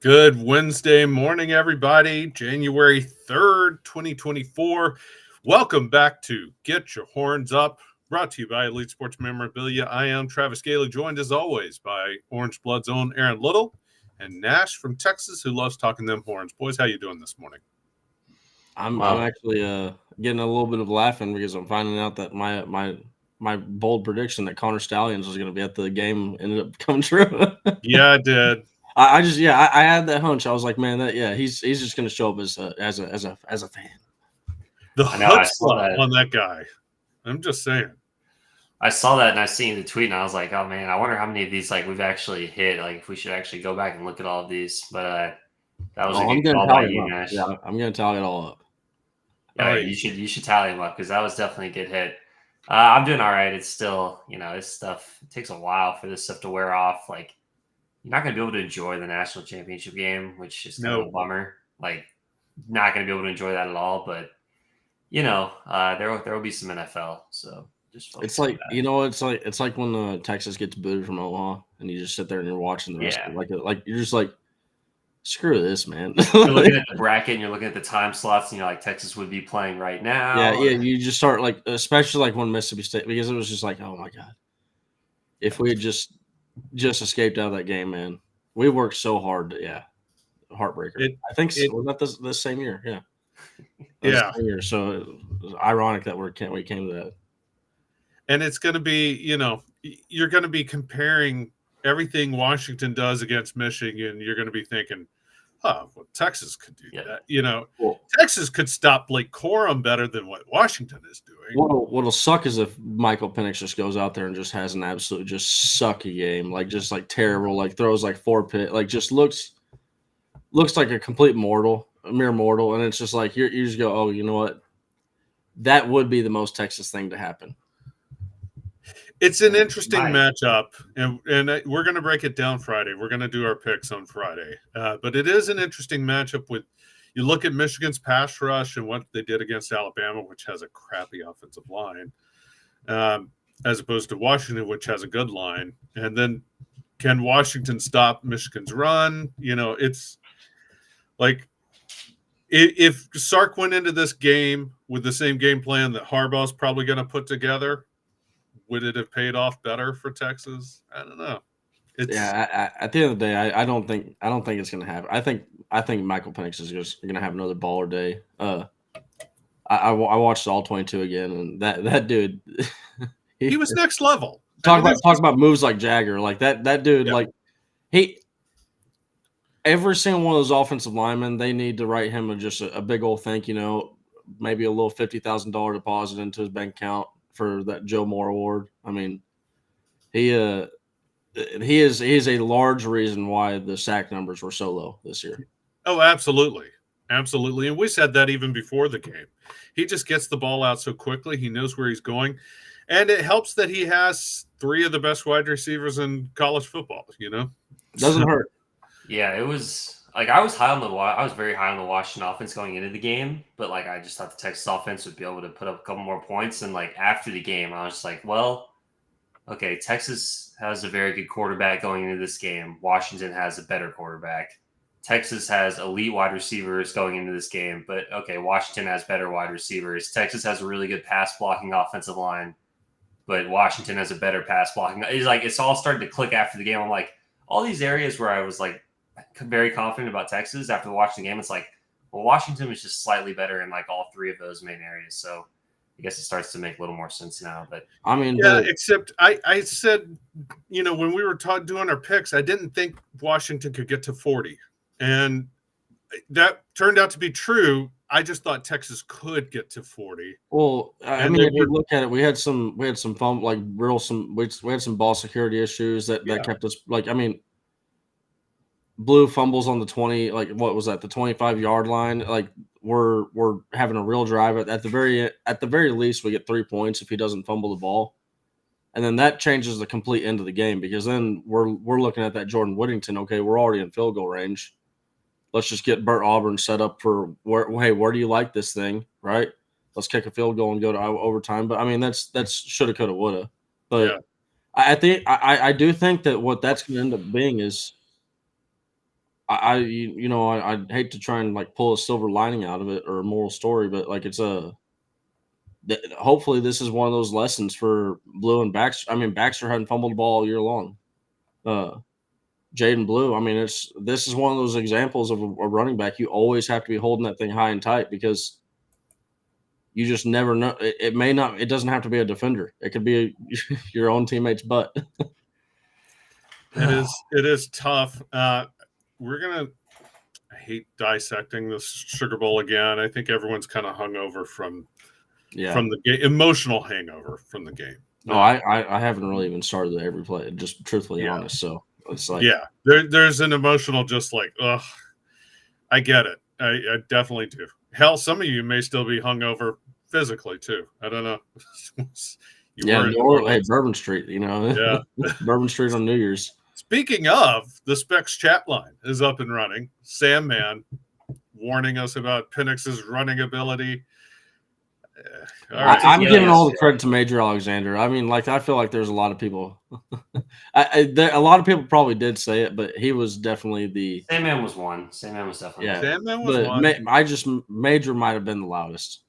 Good Wednesday morning, everybody. January 3rd, 2024. Welcome back to Get Your Horns Up, brought to you by Elite Sports Memorabilia. I am Travis Gailey, joined as always by Orange Blood's own Aaron Little and Nash from Texas, who loves talking them horns. Boys, how you doing this morning? I'm actually getting a little bit of laughing because I'm finding out that my bold prediction that Connor Stallions was going to be at the game ended up coming true. Yeah, I did. I had that hunch. I was like, man, he's just going to show up as a fan. The chutzpah on that guy. I'm just saying. I saw that and I seen the tweet and I was like, oh man, I wonder how many of these we've actually hit. Like if we should actually go back and look at all of these. But that was a good call by you, Nash. Yeah, I'm going to tally it all up. Yeah, you should tally them up because that was definitely a good hit. I'm doing all right. It's still, this stuff it takes a while for this stuff to wear off. Like you're not going to be able to enjoy the national championship game, which is kind of a bummer. Like not going to be able to enjoy that at all. But there will be some NFL. So it's like it's like when Texas gets booted from Omaha and you just sit there and you're watching the rest of it. Like you're just like, screw this, man. You're looking at the bracket and you're looking at the time slots and you're like, Texas would be playing right now. Yeah. You just start like, especially like when Mississippi State, because it was just like, oh my God, if we had just escaped out of that game, man, we worked so hard. Heartbreaker. I think was that this same year. Yeah. Same year. So it was ironic that we came to that. And it's going to be, you're going to be comparing everything Washington does against Michigan. You're going to be thinking, Texas could do that. Texas could stop Blake Corum better than what Washington is doing. What'll suck is if Michael Penix just goes out there and just has an absolute just sucky game, like terrible, like throws like 4 picks, like just looks like a complete mortal, a mere mortal, and it's just like you just go, oh, you know what? That would be the most Texas thing to happen. It's an interesting matchup, and we're going to break it down Friday. We're going to do our picks on Friday. But it is an interesting matchup with you look at Michigan's pass rush and what they did against Alabama, which has a crappy offensive line, as opposed to Washington, which has a good line. And then can Washington stop Michigan's run? It's like if Sark went into this game with the same game plan that Harbaugh's probably going to put together, would it have paid off better for Texas? I don't know. At the end of the day, I don't think it's going to happen. I think Michael Penix is just going to have another baller day. I watched all 22 again, and that dude, he was next level. Talk about moves like Jagger, like that dude, like every single one of those offensive linemen, they need to write him a big old thank you, maybe a little $50,000 deposit into his bank account for that Joe Moore award. I mean, he is a large reason why the sack numbers were so low this year. Oh, absolutely. Absolutely. And we said that even before the game. He just gets the ball out so quickly. He knows where he's going. And it helps that he has 3 of the best wide receivers in college football, Doesn't hurt. Yeah, it was like I was very high on the Washington offense going into the game, but I just thought the Texas offense would be able to put up a couple more points. And after the game, I was just like, well, okay, Texas has a very good quarterback going into this game. Washington has a better quarterback. Texas has elite wide receivers going into this game, but okay, Washington has better wide receivers. Texas has a really good pass blocking offensive line, but Washington has a better pass blocking. It's all starting to click after the game. I'm like, all these areas where I was very confident about Texas after watching the game, it's like, well, Washington was just slightly better in all 3 of those main areas. So I guess it starts to make a little more sense now. But I mean, except I said, when we were doing our picks, I didn't think Washington could get to 40, and that turned out to be true. I just thought Texas could get to 40. Well, I mean, if you look at it, we had some fun, we had some ball security issues that kept us blue fumbles on the 20, what was that, the 25-yard line? We're having a real drive at the very least we get 3 points if he doesn't fumble the ball, and then that changes the complete end of the game because then we're looking at that Jordan Whittington. Okay, we're already in field goal range. Let's just get Burt Auburn set up for where do you like this thing, right? Let's kick a field goal and go to overtime. But I mean, that's shoulda, coulda, woulda. But I do think that what that's going to end up being is I'd hate to try and like pull a silver lining out of it or a moral story, but like hopefully this is one of those lessons for Blue and Baxter. I mean, Baxter hadn't fumbled the ball all year long. Jaden Blue, I mean, this is one of those examples of a running back. You always have to be holding that thing high and tight because you just never know. It doesn't have to be a defender. It could be your own teammate's butt. It is tough. I hate dissecting this Sugar Bowl again. I think everyone's kind of hungover from the game, emotional hangover from the game. No, I haven't really even started every play, just truthfully honest. So it's like, there's an emotional, just like, ugh, I get it. I definitely do. Hell, some of you may still be hungover physically too. I don't know. Hey, Bourbon Street, Bourbon Street on New Year's. Speaking of, the Specs chat line is up and running. Sam Man warning us about Penix's running ability. I'm giving all the credit to Major Alexander. I mean, like, I feel like there's a lot of people. A lot of people probably did say it, but he was definitely the. Sam Man was one. Sam Man was definitely one. Sam Man was one. Major might have been the loudest.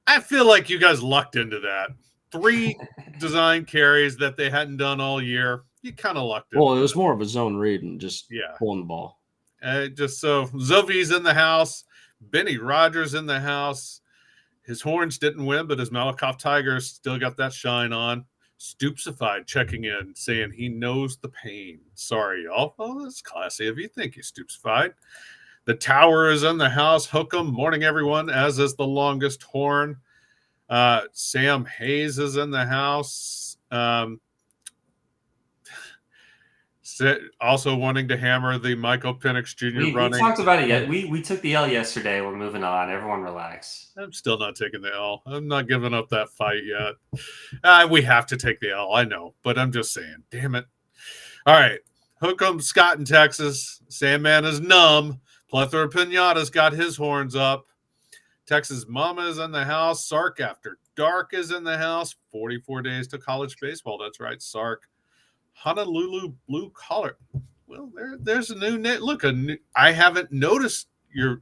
I feel like you guys lucked into that. 3 design carries that they hadn't done all year. You kind of lucked into it. Well, it was more of a zone read and just pulling the ball. Just so Zovi's in the house. Benny Rogers in the house. His Horns didn't win, but his Malakoff Tigers still got that shine on. Stoopsified checking in, saying he knows the pain. Sorry, y'all. Oh, that's classy of you. Thank you, Stoopsified. The Tower is in the house. Hookem, morning, everyone, as is the longest horn. Sam Hayes is in the house. Also wanting to hammer the Michael Penix Jr. running. We talked about it yet. We took the L yesterday. We're moving on. Everyone relax. I'm still not taking the L. I'm not giving up that fight yet. We have to take the L. I know, but I'm just saying. Damn it. All right. Hookem, Scott in Texas. Sandman is numb. Plethora Pinata's got his horns up. Texas Mama is in the house. Sark After Dark is in the house. 44 days to college baseball. That's right, Sark. Honolulu Blue Collar. Well, there's a new name. Look, I haven't noticed.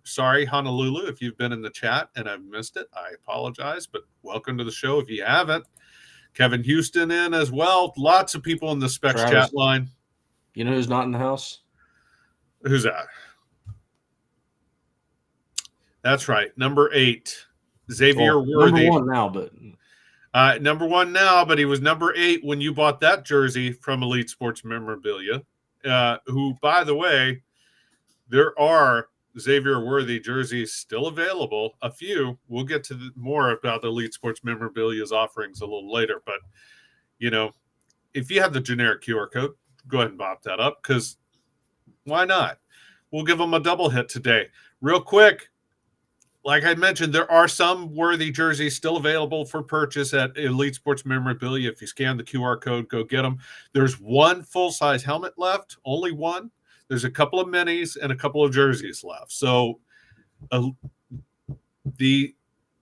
Sorry, Honolulu, if you've been in the chat and I've missed it. I apologize, but welcome to the show if you haven't. Kevin Houston in as well. Lots of people in the Specs chat line. You know who's not in the house? Who's that? That's right. Number 8, Xavier Worthy. Number 1 now, but... number 1 now, but he was number 8 when you bought that jersey from Elite Sports Memorabilia, who, by the way, there are Xavier Worthy jerseys still available. A few. We'll get to more about Elite Sports Memorabilia's offerings a little later, but, if you have the generic QR code, go ahead and bop that up, because why not? We'll give them a double hit today. Real quick, like I mentioned, there are some Worthy jerseys still available for purchase at Elite Sports Memorabilia. If you scan the QR code, go get them. There's 1 full-size helmet left, only 1. There's a couple of minis and a couple of jerseys left. So the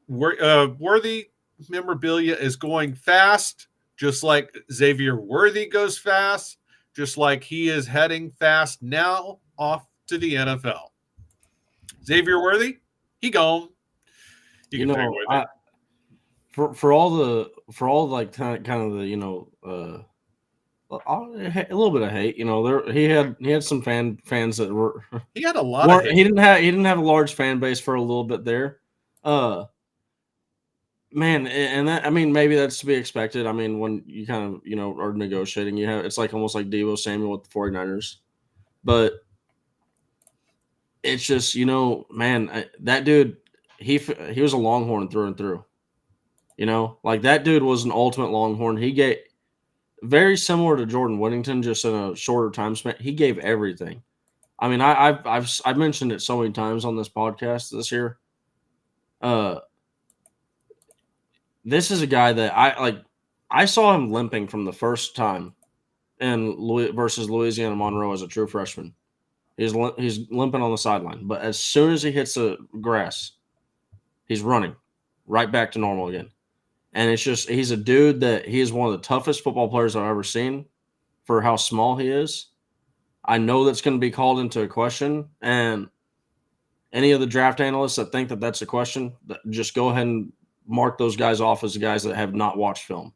Worthy memorabilia is going fast, just like Xavier Worthy goes fast, just like he is heading fast now off to the NFL. Xavier Worthy, he gone. You can for all like kind of the a little bit of hate. He had some fans that were. He had a lot of hate. He didn't have a large fan base for a little bit there. Man, and that, I mean, maybe that's to be expected. I mean, when you kind of are negotiating, it's like almost like Deebo Samuel with the 49ers, but it's just man, that dude, he was a Longhorn through and through. Like that dude was an ultimate Longhorn. He gave very similar to Jordan Whittington, just in a shorter time span. He gave everything. I mean, I've mentioned it so many times on this podcast this year. This is a guy that I saw him limping from the first time versus Louisiana Monroe as a true freshman. He's limping on the sideline, but as soon as he hits the grass, he's running right back to normal again. And it's just, he's a dude that he is one of the toughest football players I've ever seen for how small he is. I know that's going to be called into a question, and any of the draft analysts that think that that's a question, just go ahead and mark those guys off as the guys that have not watched film.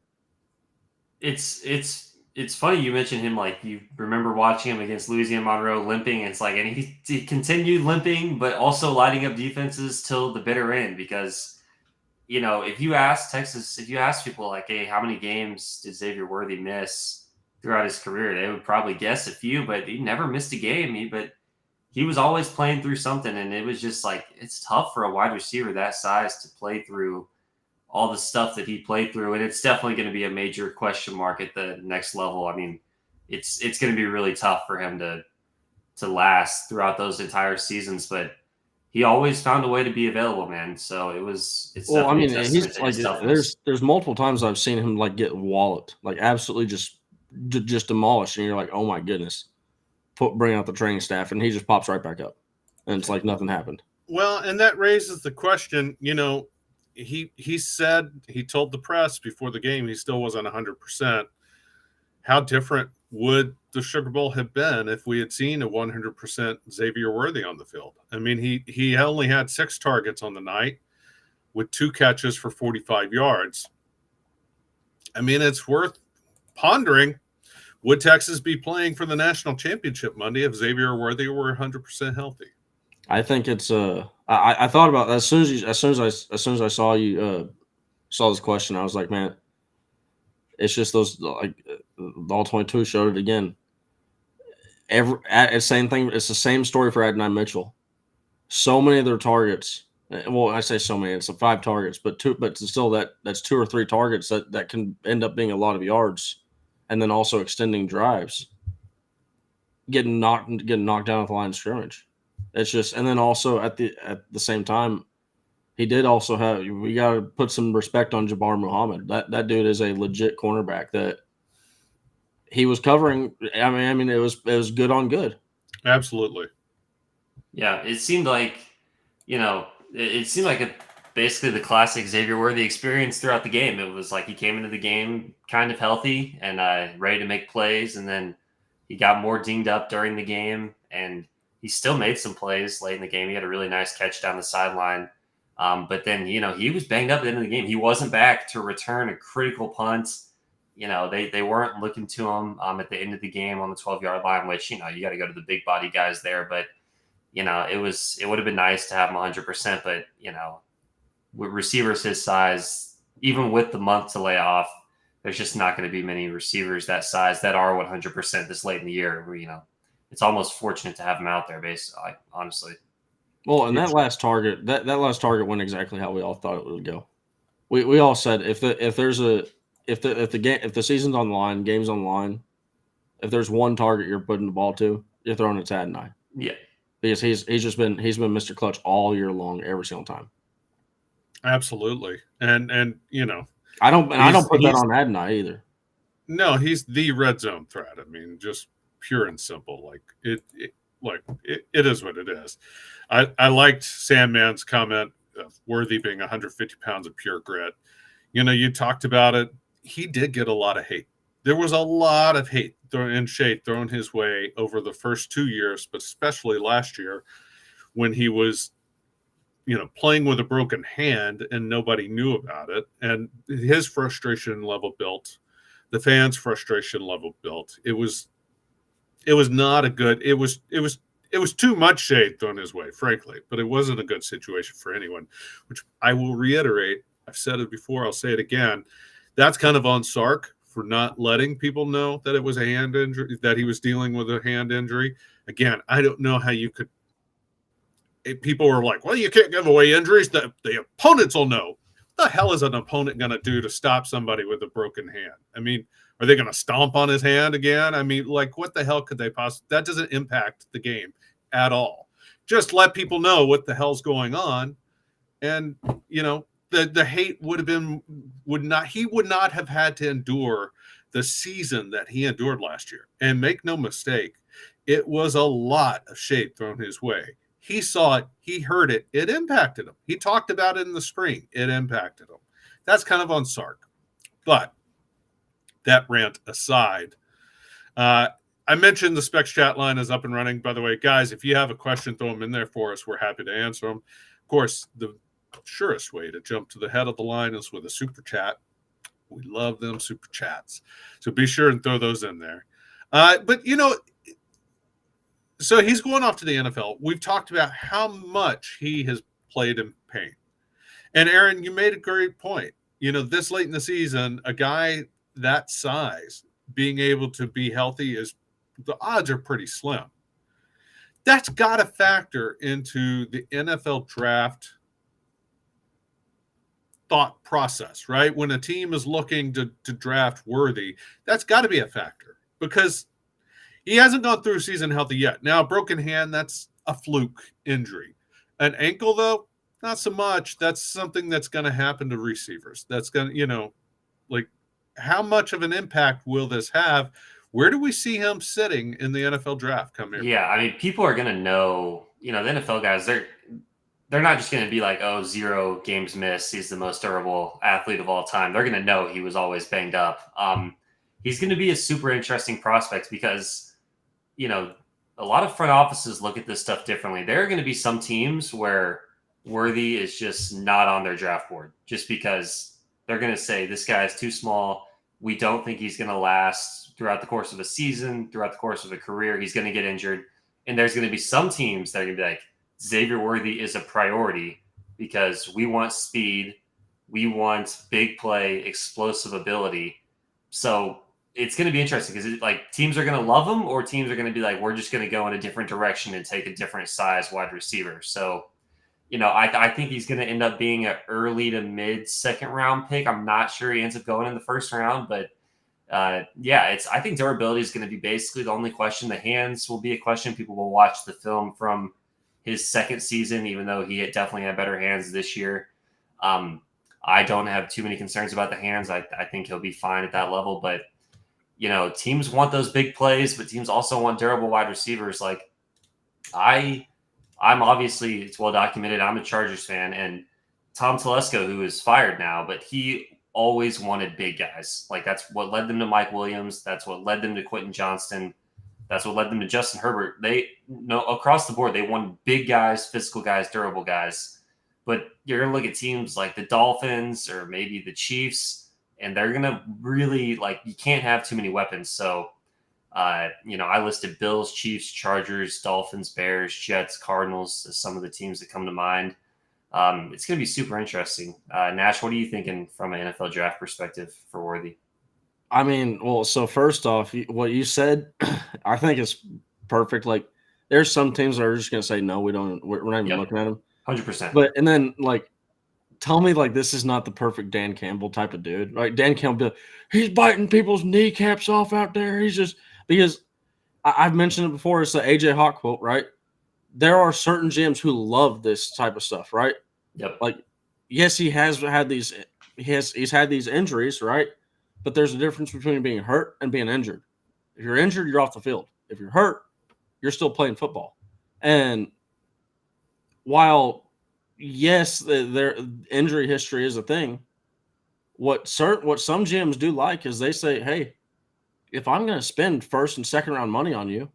It's funny you mentioned him. Like, you remember watching him against Louisiana Monroe limping. It's like, and he continued limping, but also lighting up defenses till the bitter end. Because, you know, if you ask people like, hey, how many games did Xavier Worthy miss throughout his career, they would probably guess a few, but he never missed a game. He was always playing through something, and it was just like, it's tough for a wide receiver that size to play through all the stuff that he played through, and it's definitely going to be a major question mark at the next level. I mean, it's going to be really tough for him to last throughout those entire seasons, but he always found a way to be available, man. So it's well, I mean, he's like, there's multiple times I've seen him like get walloped, like absolutely just demolished, and you're like, oh my goodness, bring out the training staff, and he just pops right back up, and it's like nothing happened. Well, and that raises the question, you know, he told the press before the game he still wasn't 100%. How different would the Sugar Bowl have been if we had seen a 100% Xavier Worthy on the field? I mean, he only had 6 targets on the night with 2 catches for 45 yards. I mean, it's worth pondering. Would Texas be playing for the national championship Monday if Xavier Worthy were 100% healthy? I think it's I thought about that as soon as I saw you saw this question. I was like, man, it's just those, like, the all 22 showed it again. Same thing. It's the same story for Adonai Mitchell. So many of their targets. Well, I say so many. It's 5 targets, but still that's 2 or 3 targets that can end up being a lot of yards, and then also extending drives. Getting knocked down at the line of scrimmage. It's just, and then also at the same time, he did also have, we got to put some respect on Jabbar Muhammad. That dude is a legit cornerback that he was covering. I mean, it was good on good. Absolutely. Yeah, it seemed like, you know, it seemed like basically the classic Xavier Worthy experience throughout the game. It was like he came into the game kind of healthy and ready to make plays, and then he got more dinged up during the game, and he still made some plays late in the game. He had a really nice catch down the sideline. But then, you know, he was banged up at the end of the game. He wasn't back to return a critical punt. You know, they weren't looking to him at the end of the game on the 12-yard line, which, you know, you got to go to the big body guys there. But, you know, it would have been nice to have him 100%. But, you know, with receivers his size, even with the month to lay off, there's just not going to be many receivers that size that are 100% this late in the year. Where, you know, it's almost fortunate to have him out there, basically, honestly. Well, and that last target went exactly how we all thought it would go. We all said if the season's on the line, game's on the line, if there's one target you're putting the ball to, you're throwing it to Adonai. Yeah, because he's been Mr. Clutch all year long, every single time. Absolutely, and you know, I don't put that on Adonai either. No, he's the red zone threat. I mean, just pure and simple. Like it is what it is. I liked Sandman's comment of Worthy being 150 pounds of pure grit. You know, you talked about it. He did get a lot of hate. There was a lot of hate and shade thrown his way over the first 2 years, but especially last year when he was, you know, playing with a broken hand and nobody knew about it. And his frustration level built. The fans' frustration level built. It was not a good. It was too much shade thrown his way, frankly. But it wasn't a good situation for anyone. Which I will reiterate. I've said it before. I'll say it again. That's kind of on Sark for not letting people know that it was a hand injury, that he was dealing with a hand injury. Again, I don't know how you could. People were like, "Well, you can't give away injuries. The opponents will know." What the hell is an opponent going to do to stop somebody with a broken hand? I mean, are they going to stomp on his hand again? I mean, like, what the hell could they possibly? That doesn't impact the game at all. Just let people know what the hell's going on, and you know, the hate he would not have had to endure the season that he endured last year. And make no mistake, it was a lot of shade thrown his way. He saw it. He heard it. It impacted him. He talked about it in the spring. It impacted him. That's kind of on Sark. But that rant aside, I I mentioned the Specs chat line is up and running. By the way, guys, if you have a question, throw them in there for us. We're happy to answer them. Of course, the surest way to jump to the head of the line is with a super chat. We love them super chats. So be sure and throw those in there. But, so he's going off to the NFL. We've talked about how much he has played in pain. And Aaron, you made a great point. This late in the season, a guy that size being able to be healthy the odds are pretty slim. That's got to factor into the NFL draft thought process, right? When a team is looking to draft Worthy, that's got to be a factor because he hasn't gone through season healthy yet. Now, a broken hand, that's a fluke injury. An ankle, though, not so much. That's something that's going to happen to receivers. That's going to, how much of an impact will this have? Where do we see him sitting in the NFL draft come in? Yeah, I mean, people are going to know, the NFL guys, they're not just going to be like, 0 games missed. He's the most durable athlete of all time. They're going to know he was always banged up. He's going to be a super interesting prospect because, a lot of front offices look at this stuff differently. There are going to be some teams where Worthy is just not on their draft board just because they're going to say this guy is too small. We don't think he's going to last throughout the course of a season, throughout the course of a career. He's going to get injured. And there's going to be some teams that are going to be like, Xavier Worthy is a priority because we want speed. We want big play, explosive ability. So it's going to be interesting because teams are going to love him or teams are going to be like, we're just going to go in a different direction and take a different size wide receiver. So, I think he's going to end up being an early to mid second round pick. I'm not sure he ends up going in the first round, but I think durability is going to be basically the only question. The hands will be a question. People will watch the film from his second season, even though he definitely had better hands this year. I don't have too many concerns about the hands. I think he'll be fine at that level, but teams want those big plays, but teams also want durable wide receivers. I'm obviously, it's well documented, I'm a Chargers fan, and Tom Telesco, who is fired now, but he always wanted big guys. That's what led them to Mike Williams. That's what led them to Quentin Johnston. That's what led them to Justin Herbert. Across the board, they wanted big guys, physical guys, durable guys. But you're going to look at teams like the Dolphins or maybe the Chiefs, and they're going to really, you can't have too many weapons. So, I listed Bills, Chiefs, Chargers, Dolphins, Bears, Jets, Cardinals as some of the teams that come to mind. It's going to be super interesting. Nash, what are you thinking from an NFL draft perspective for Worthy? I mean, well, so first off, what you said, I think is perfect. There's some teams that are just going to say, no, we're not even looking at them. 100%. But, and then, tell me, this is not the perfect Dan Campbell type of dude. Right? Dan Campbell, he's biting people's kneecaps off out there. He's just, because I've mentioned it before, it's the AJ Hawk quote, right? There are certain GMs who love this type of stuff, right? Yep. Yes, he's had these injuries, right? But there's a difference between being hurt and being injured. If you're injured, you're off the field. If you're hurt, you're still playing football. And while, yes, their injury history is a thing, what some GMs do like is they say, hey, if I'm going to spend first and second round money on you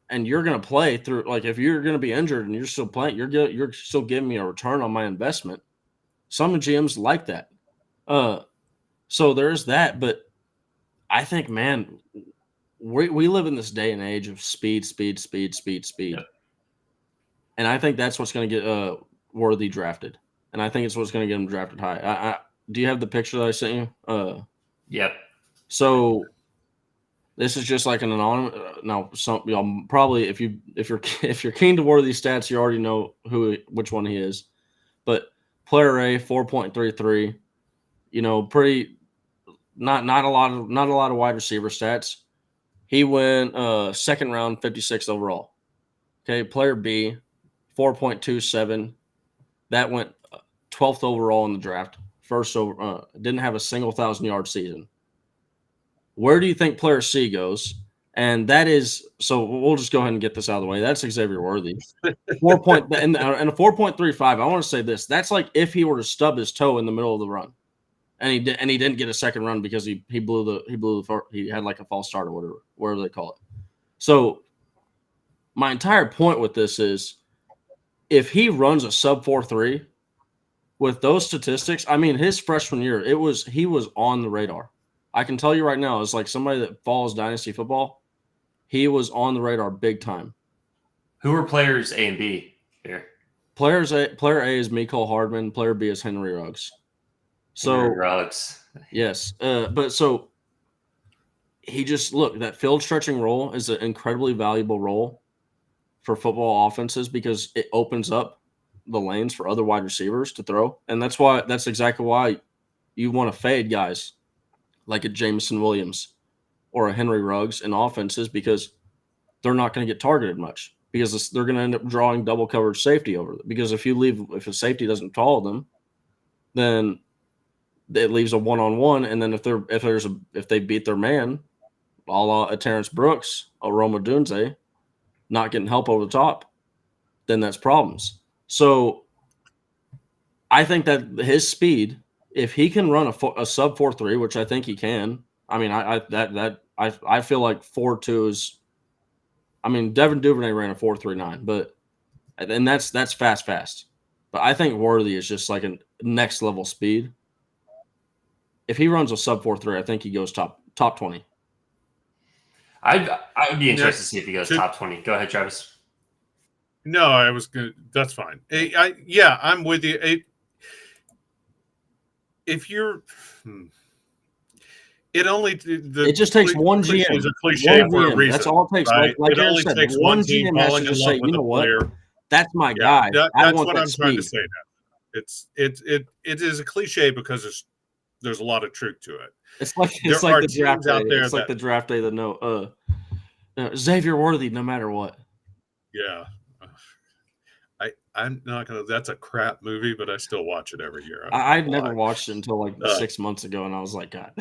and you're going to play through, if you're going to be injured and you're still playing, you're still giving me a return on my investment. Some GMs like that. So there's that, but I think, man, we live in this day and age of speed. Yep. And I think that's what's going to get Worthy drafted. And I think it's what's going to get him drafted high. Do you have the picture that I sent you? Yep. So this is just an anonymous. Now, y'all probably, if you're keen to Worthy stats, you already know which one he is. But player A, 4.33. Pretty. Not a lot of wide receiver stats. He went second round, 56 overall. Okay, player B, 4.27. That went 12th overall in the draft. Didn't have a single 1,000-yard season. Where do you think player C goes? And that is, so we'll just go ahead and get this out of the way. That's Xavier Worthy. And a 4.35. I want to say this. That's if he were to stub his toe in the middle of the run. And he didn't get a second run because he had a false start or whatever they call it. So my entire point with this is if he runs a sub 4.3 with those statistics, I mean, his freshman year, he was on the radar. I can tell you right now, as like somebody that follows dynasty football, he was on the radar big time. Who are players A and B here? Player A is Mecole Hardman. Player B is Henry Ruggs. So Henry Ruggs. Yes, but so he just that field stretching role is an incredibly valuable role for football offenses because it opens up the lanes for other wide receivers to throw, and that's exactly why you want to fade guys like a Jameson Williams or a Henry Ruggs in offenses because they're not going to get targeted much because they're going to end up drawing double coverage safety over them. Because if a safety doesn't follow them, then it leaves a one-on-one, and then if they beat their man, a la a Terrence Brooks, a Rome Odunze, not getting help over the top, then that's problems. So I think that his speed, if he can run a sub 4.3, which I think he can, I mean, I feel like 4.2 is. I mean, Devin Duvernay ran a 4.39, and that's fast. But I think Worthy is just like a next level speed. If he runs a sub 4.3, I think he goes top 20. I would be interested to see if he goes top 20. Go ahead, Travis. No, I was good. That's fine. I'm with you. If you're, it just takes one GM. Is a cliche one for GM. a reason. That's all it takes. Right? Like it Aaron only said, takes one GM has to just say, you know what, that's my guy. I want what that I'm speed. trying to say now. It is a cliche because there's a lot of truth to it. It's like the draft day. It's like the draft day that no Xavier Worthy no matter what. Yeah. I'm not gonna. That's a crap movie, but I still watch it every year. I'd never watched it until like 6 months ago, and I was like, God.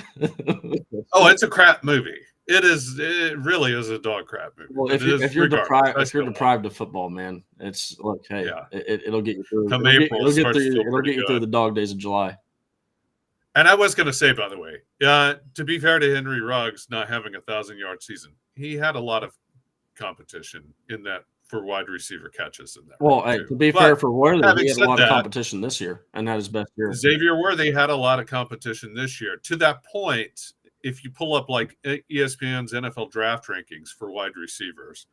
Oh, it's a crap movie. It is. It really is a dog crap movie. Well, if you're deprived of football, man, it's hey, it'll get you through. Come April, it'll get you through the dog days of July. And I was going to say, by the way, to be fair to Henry Ruggs not having a 1,000-yard season, he had a lot of competition in that for wide receiver catches in that. Well, to be fair for Worthy, he had a lot of competition this year and had his best year. Xavier Worthy had a lot of competition this year. To that point, if you pull up like ESPN's NFL draft rankings for wide receivers,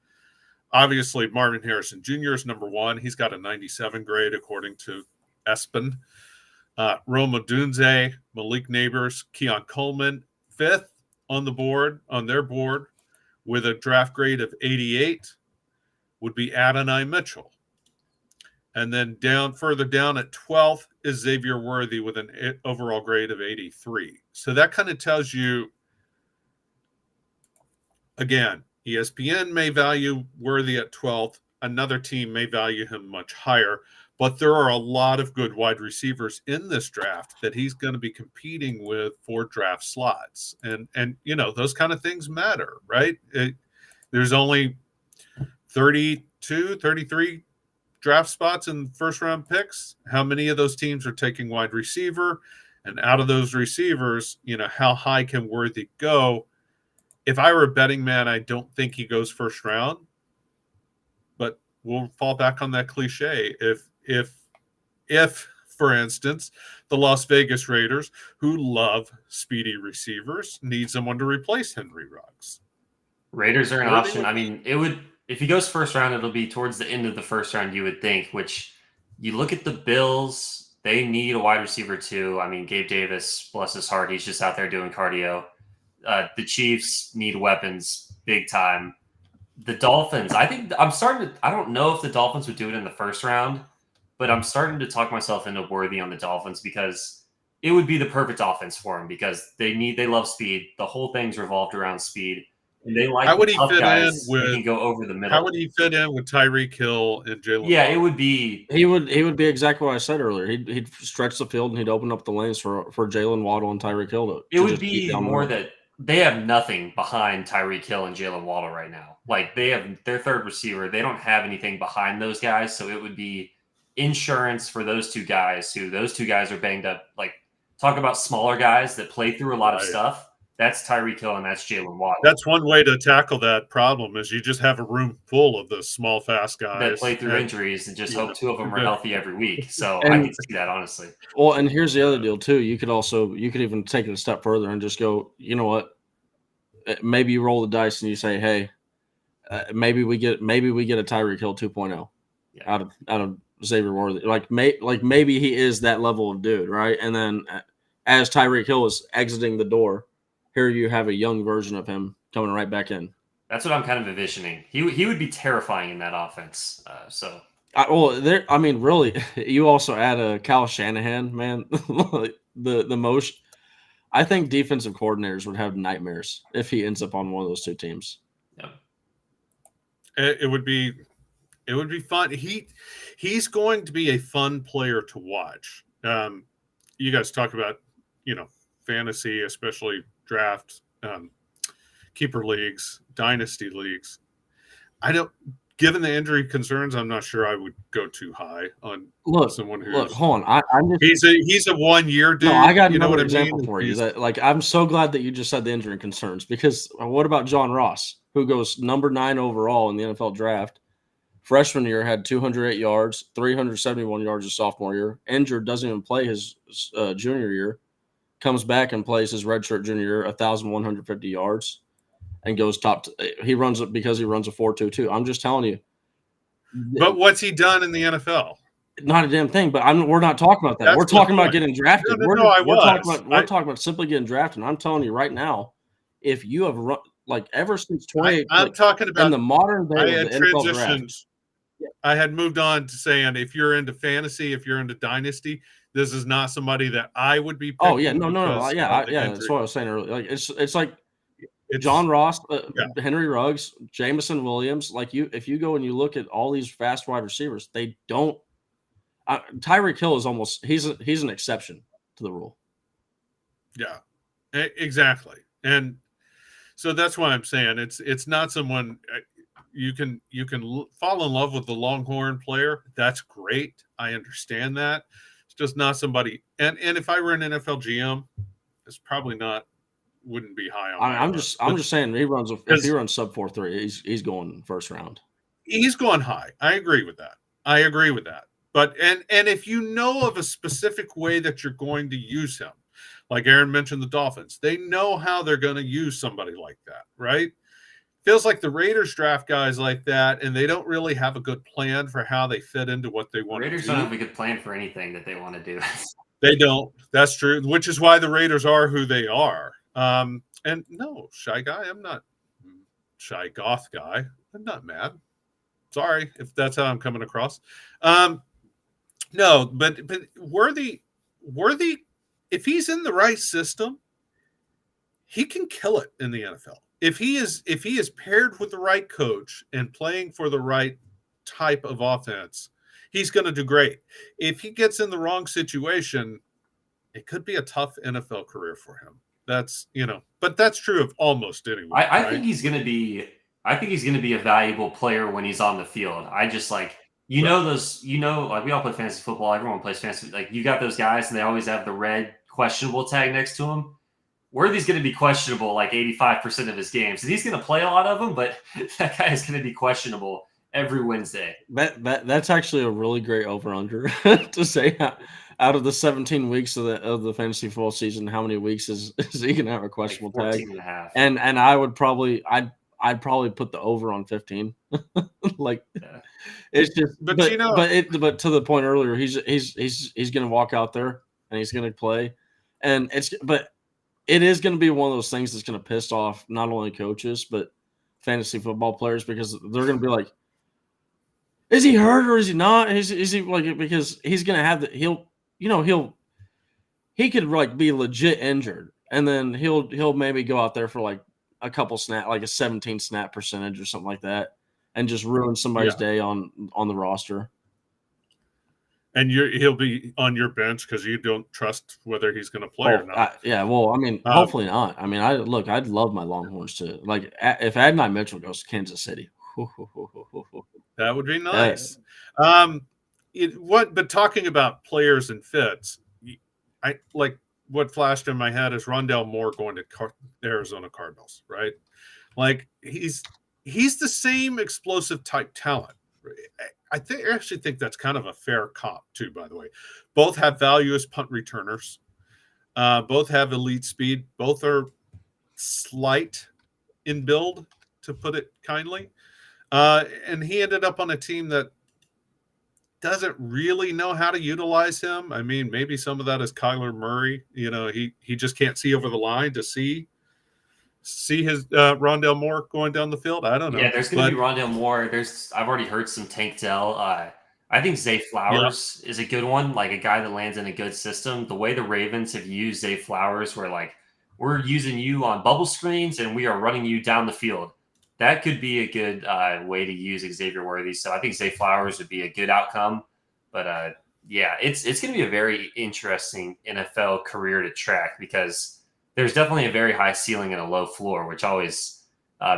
obviously Marvin Harrison Jr. is number 1. He's got a 97 grade according to ESPN. Rome Odunze, Malik Neighbors, Keon Coleman, 5th on their board with a draft grade of 88 would be Adonai Mitchell. And then further down at 12th is Xavier Worthy with an overall grade of 83. So that kind of tells you, again, ESPN may value Worthy at 12th. Another team may value him much higher. But there are a lot of good wide receivers in this draft that he's going to be competing with for draft slots. And those kind of things matter, right? There's only 32, 33 draft spots in first-round picks. How many of those teams are taking wide receiver? And out of those receivers, how high can Worthy go? If I were a betting man, I don't think he goes first round. But we'll fall back on that cliche. If, for instance, the Las Vegas Raiders, who love speedy receivers, need someone to replace Henry Ruggs. Raiders are an option. I mean, if he goes first round, it'll be towards the end of the first round, you would think, which you look at the Bills, they need a wide receiver too. I mean, Gabe Davis, bless his heart, he's just out there doing cardio. The Chiefs need weapons big time. The Dolphins, I don't know if the Dolphins would do it in the first round, but I'm starting to talk myself into Worthy on the Dolphins because it would be the perfect offense for him because they love speed. The whole thing's revolved around speed. And they like tough guys who can go over the middle. How would he fit in with Tyreek Hill and Jalen? Yeah, Waddle? It would be. He would be exactly what I said earlier. He'd stretch the field and he'd open up the lanes for Jalen Waddle and Tyreek Hill. It would be more that they have nothing behind Tyreek Hill and Jalen Waddle right now. Like they have their third receiver. They don't have anything behind those guys. So it would be insurance for those two guys are banged up. Like talk about smaller guys that play through a lot of stuff. That's Tyreek Hill and that's Jalen Waddle. That's one way to tackle that problem is you just have a room full of those small, fast guys that play through injuries and just hope 2 of them are healthy every week. So And- I can see that, honestly. Well, and here's the other deal too. You could even take it a step further and just go, you know what? Maybe you roll the dice and you say, hey, maybe we get a Tyreek Hill 2.0 out of Xavier Worthy. Like maybe he is that level of dude, right? And then as Tyreek Hill is exiting the door, here you have a young version of him coming right back in. That's what I'm kind of envisioning. He would be terrifying in that offense. Really, you also add a Kyle Shanahan, man. the most. I think defensive coordinators would have nightmares if he ends up on one of those two teams. Yeah. It would be fun. He's going to be a fun player to watch. You guys talk about, fantasy, especially draft, keeper leagues, dynasty leagues. Given the injury concerns, I'm not sure I would go too high on someone who's. Hold on. He's a 1 year dude. No, I got another example for you. I'm so glad that you just said the injury concerns, because what about John Ross, who goes number 9 overall in the NFL draft? Freshman year had 208 yards, 371 yards his sophomore year. Injured, doesn't even play his junior year. Comes back and plays his redshirt junior year, 1,150 yards, and goes he runs it because he runs a 4.22. I'm just telling you. But what's he done in the NFL? Not a damn thing. But we're not talking about that. That's we're talking about getting drafted. No, we're talking about simply getting drafted. And I'm telling you right now, if you have run ever since 20, I'm talking about in the modern day of the NFL draft. I had moved on to saying if you're into fantasy, if you're into dynasty, this is not somebody that I would be picking. Oh yeah, no, yeah, that's what I was saying earlier. Like it's like John Ross, Henry Ruggs, Jamison Williams. If you go and you look at all these fast wide receivers, they don't. Tyreek Hill is almost he's an exception to the rule. Yeah, exactly, and so that's why I'm saying it's not someone. You can fall in love with the Longhorn player. That's great. I understand that. It's just not somebody. And if I were an NFL GM, it's probably wouldn't be high on. I'm just saying if he runs sub 4.3, he's going first round. He's going high. I agree with that. But and if you know of a specific way that you're going to use him, like Aaron mentioned, the Dolphins, they know how they're going to use somebody like that, right? Feels like the Raiders draft guys like that, and they don't really have a good plan for how they fit into what they want to do. Raiders don't have a good plan for anything that they want to do. They don't. That's true, which is why the Raiders are who they are. And no, shy guy, I'm not shy goth guy. I'm not mad. Sorry if that's how I'm coming across. No, but Worthy, if he's in the right system, he can kill it in the NFL. If he is paired with the right coach and playing for the right type of offense, he's going to do great. If he gets in the wrong situation, it could be a tough NFL career for him. That's but that's true of almost anyone. I think he's going to be. I think he's going to be a valuable player when he's on the field. I just like we all play fantasy football. Everyone plays fantasy. Like you got those guys, and they always have the red questionable tag next to him. Worthy's going to be questionable like 85% of his games. And he's going to play a lot of them, but that guy is going to be questionable every Wednesday. That's actually a really great over-under to say out of the 17 weeks of the fantasy football season, how many weeks is he going to have a questionable like 14 tag? And a half. And I would probably I'd probably put the over on 15. It's just but to the point earlier, he's going to walk out there and he's going to play, and it is going to be one of those things that's going to piss off not only coaches but fantasy football players, because they're going to be like, is he hurt or is he not? Is he like, because he's going to have he could like be legit injured, and then he'll maybe go out there for like a couple snap, like a 17 snap percentage or something like that, and just ruin somebody's day on the roster. And he'll be on your bench because you don't trust whether he's going to play or not. Hopefully not. I mean, I'd love my Longhorns to if Adonai Mitchell goes to Kansas City. That would be nice. But talking about players and fits, I like what flashed in my head is Rondale Moore going to Arizona Cardinals, right? Like he's the same explosive type talent. I actually think that's kind of a fair comp too. By the way, both have value as punt returners. Both have elite speed. Both are slight in build, to put it kindly. And he ended up on a team that doesn't really know how to utilize him. I mean, maybe some of that is Kyler Murray. You know, he just can't see over the line to see his Rondale Moore going down the field. I don't know. Yeah, there's going to be Rondale Moore. I've already heard some Tank Dell. I think Zay Flowers is a good one, like a guy that lands in a good system. The way the Ravens have used Zay Flowers, where like we're using you on bubble screens and we are running you down the field. That could be a good way to use Xavier Worthy. So I think Zay Flowers would be a good outcome. But yeah, it's going to be a very interesting NFL career to track because there's definitely a very high ceiling and a low floor, which always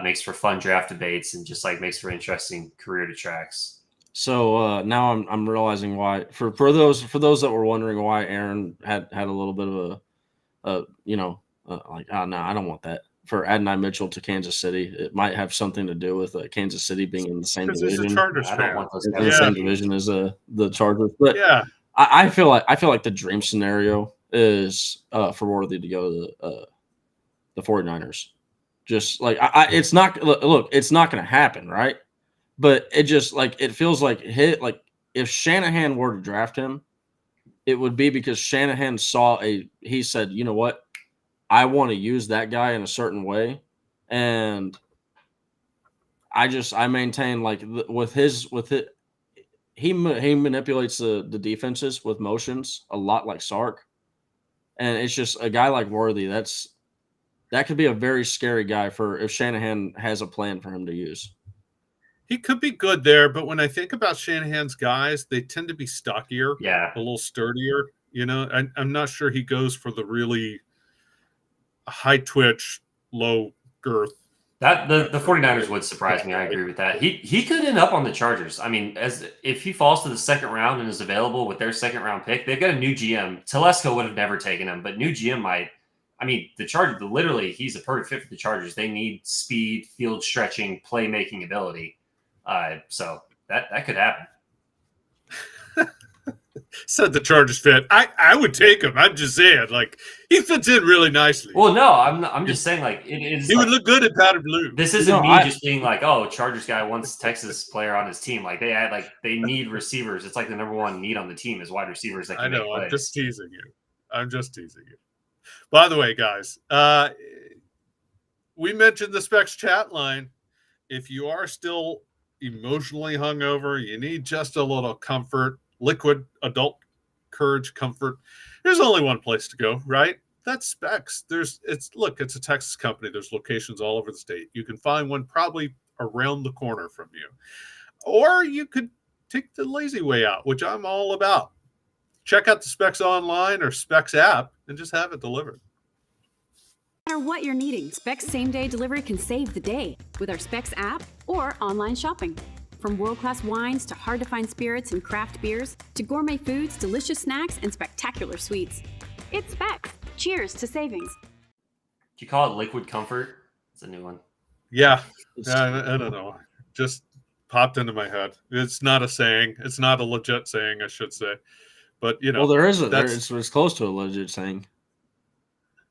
makes for fun draft debates and just like makes for interesting career to tracks. So now I'm realizing why for those that were wondering why Aaron had a little bit of like, oh no, I don't want that. For Adonai Mitchell to Kansas City, it might have something to do with Kansas City being in the same division. I don't want those guys. In the same division as the Chargers. But yeah, I feel like the dream scenario is for Worthy to go to the 49ers. Just like it's not it's not going to happen, right? But it just like it feels like if Shanahan were to draft him, it would be because Shanahan he said, you know what? I want to use that guy in a certain way. And I maintain like he manipulates the defenses with motions a lot like Sark. And it's just a guy like Worthy. That could be a very scary guy for if Shanahan has a plan for him to use. He could be good there, but when I think about Shanahan's guys, they tend to be stockier, a little sturdier. You know, I'm not sure he goes for the really high twitch, low girth. That the 49ers would surprise me. I agree with that. He could end up on the Chargers. I mean, if he falls to the second round and is available with their second round pick, they've got a new GM. Telesco would have never taken him, but new GM might. I mean, the Chargers, literally, he's a perfect fit for the Chargers. They need speed, field stretching, playmaking ability. So that could happen. Said the Chargers fit. I would take him. I'm just saying, like he fits in really nicely. Well, no, I'm just saying, like it is. He would look good at powder blue. This isn't just being like, oh, Chargers guy wants Texas player on his team. Like they need receivers. It's like the number one need on the team is wide receivers. That can make plays. I'm just teasing you. By the way, guys, we mentioned the Specs chat line. If you are still emotionally hungover, you need just a little comfort, liquid adult courage comfort. There's only one place to go, right? That's Specs. It's a Texas company. There's locations all over the state. You can find one probably around the corner from you. Or you could take the lazy way out, which I'm all about. Check out the Specs online or Specs app and just have it delivered. No matter what you're needing, Specs same-day delivery can save the day with our Specs app or online shopping. From world-class wines to hard-to-find spirits and craft beers to gourmet foods, delicious snacks, and spectacular sweets. It's Specs. Cheers to savings. Do you call it liquid comfort? It's a new one. Yeah. I don't know. Just popped into my head. It's not a saying. It's not a legit saying, I should say. But, you know. Well, there is it's close to a legit saying.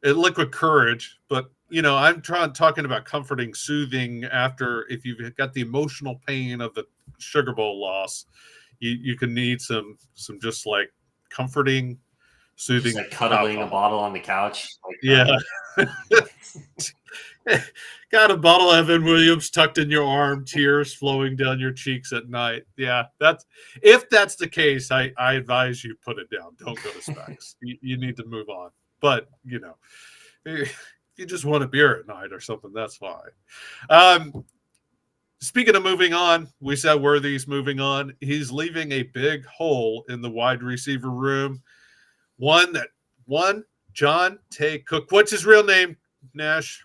Liquid courage, but I'm talking about comforting, soothing after if you've got the emotional pain of the Sugar Bowl loss, you can need some just like comforting, soothing, just like cuddling a bottle on the couch. Got a bottle of Evan Williams tucked in your arm, tears flowing down your cheeks at night. Yeah, if that's the case, I advise you put it down. Don't go to Specs. You need to move on. But, if you just want a beer at night or something, that's fine. Speaking of moving on, we said Worthy's moving on. He's leaving a big hole in the wide receiver room. One, John Tay Cook. What's his real name, Nash?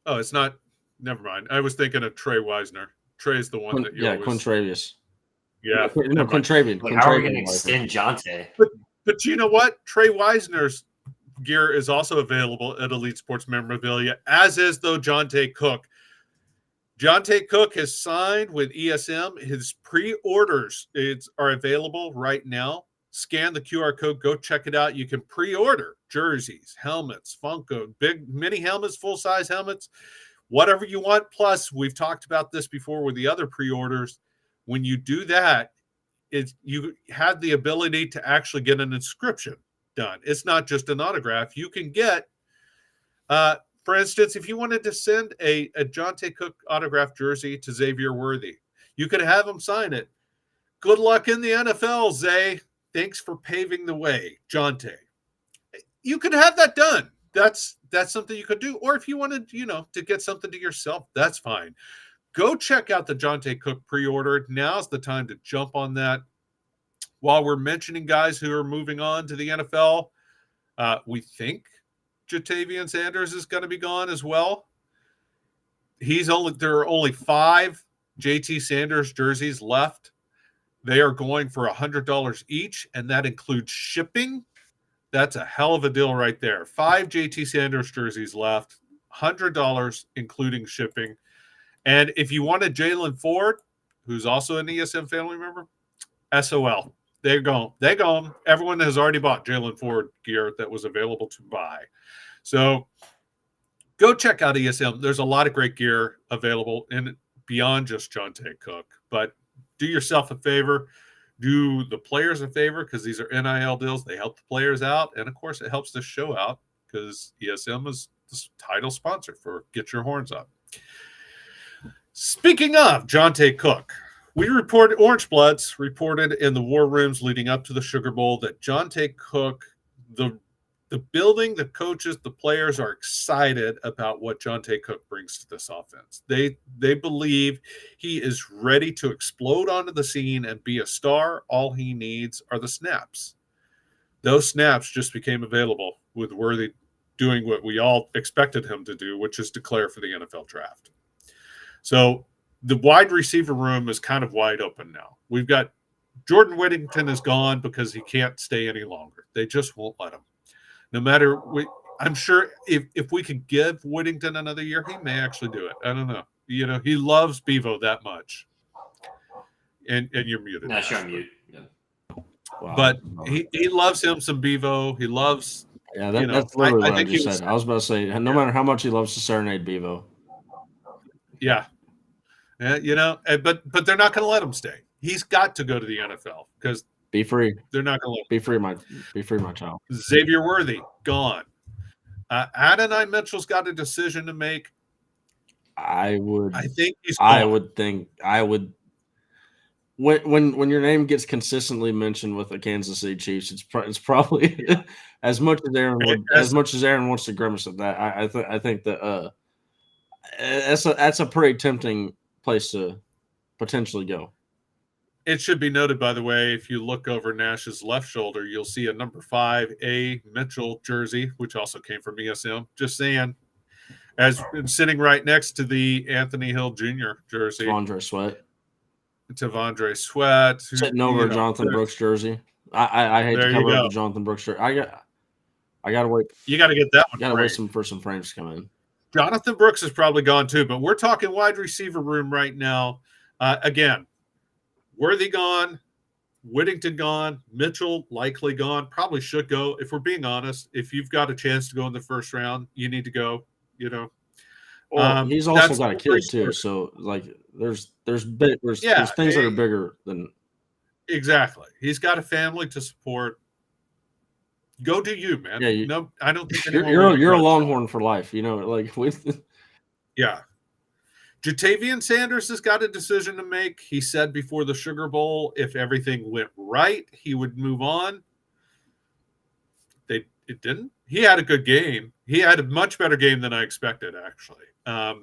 Oh, it's not. Never mind. I was thinking of Trey Wisner. Trey's the one that you always... Quintravious. Yeah. No, Quintravian. How are we going to extend Jonte? But you know what? Trey Wisner's gear is also available at Elite Sports Memorabilia, as is though Jonte Cook. Jonte Cook has signed with ESM. His pre-orders are available right now. Scan the QR code. Go check it out. You can pre-order jerseys, helmets, Funko, big mini helmets, full-size helmets, whatever you want. Plus, we've talked about this before with the other pre-orders. When you do that, you have the ability to actually get an inscription done. It's not just an autograph. You can get, for instance, if you wanted to send a Jonte Cook autographed jersey to Xavier Worthy, you could have him sign it. Good luck in the NFL, Zay. Thanks for paving the way, Jonte. You could have that done. That's something you could do. Or if you wanted, to get something to yourself, that's fine. Go check out the Jonte Cook pre-order. Now's the time to jump on that. While we're mentioning guys who are moving on to the NFL, we think Jatavian Sanders is going to be gone as well. There are only 5 JT Sanders jerseys left. They are going for $100 each, and that includes shipping. That's a hell of a deal right there. 5 JT Sanders jerseys left, $100 including shipping. And if you wanted Jalen Ford, who's also an ESM family member, SOL. They're gone. They're gone. Everyone has already bought Jalen Ford gear that was available to buy. So go check out ESM. There's a lot of great gear available and beyond just Jonte Cook. But do yourself a favor. Do the players a favor because these are NIL deals. They help the players out. And, of course, it helps the show out because ESM is the title sponsor for Get Your Horns Up. Speaking of Jonte Cook, Orange Bloods reported in the war rooms leading up to the Sugar Bowl that Jonte Cook, the building, the coaches, the players are excited about what Jonte Cook brings to this offense. They believe he is ready to explode onto the scene and be a star. All he needs are the snaps. Those snaps just became available with Worthy doing what we all expected him to do, which is declare for the NFL draft. So the wide receiver room is kind of wide open now. We've got Jordan Whittington is gone because he can't stay any longer. They just won't let him. No matter, I'm sure if we could give Whittington another year, he may actually do it. I don't know. He loves Bevo that much. And you're muted. No, sure, I'm mute. Yeah. Wow. But he loves him some Bevo. He loves. Yeah, that's literally what I just said. I was about to say, no matter how much he loves to serenade Bevo. Yeah. But they're not going to let him stay. He's got to go to the NFL because be free. They're not going to let him. Be free, my child. Xavier Worthy gone. Adonai Mitchell's got a decision to make. I think he's gone. When your name gets consistently mentioned with the Kansas City Chiefs, it's probably as much as Aaron wants to grimace at that. I think that that's a pretty tempting place to potentially go. It should be noted, by the way, if you look over Nash's left shoulder, you'll see a number 5A Mitchell jersey, which also came from ESM. Just saying, as sitting right next to the Anthony Hill Jr. jersey. Tavondre Sweat. Sitting over Jonathan Brooks jersey. I hate to cover up the Jonathan Brooks jersey. I got to wait. You got to get that one. Got to wait for some frames to come in. Jonathan Brooks is probably gone too, but we're talking wide receiver room right now. Again, Worthy gone, Whittington gone, Mitchell likely gone, probably should go. If we're being honest, if you've got a chance to go in the first round, you need to go, Well, he's also got a kid too, so like there's things that are bigger than. Exactly. He's got a family to support. Go do you, man. Yeah, I don't think you're a Longhorn for life, Yeah. Jatavian Sanders has got a decision to make. He said before the Sugar Bowl, if everything went right, he would move on. It didn't. He had a good game. He had a much better game than I expected, actually. I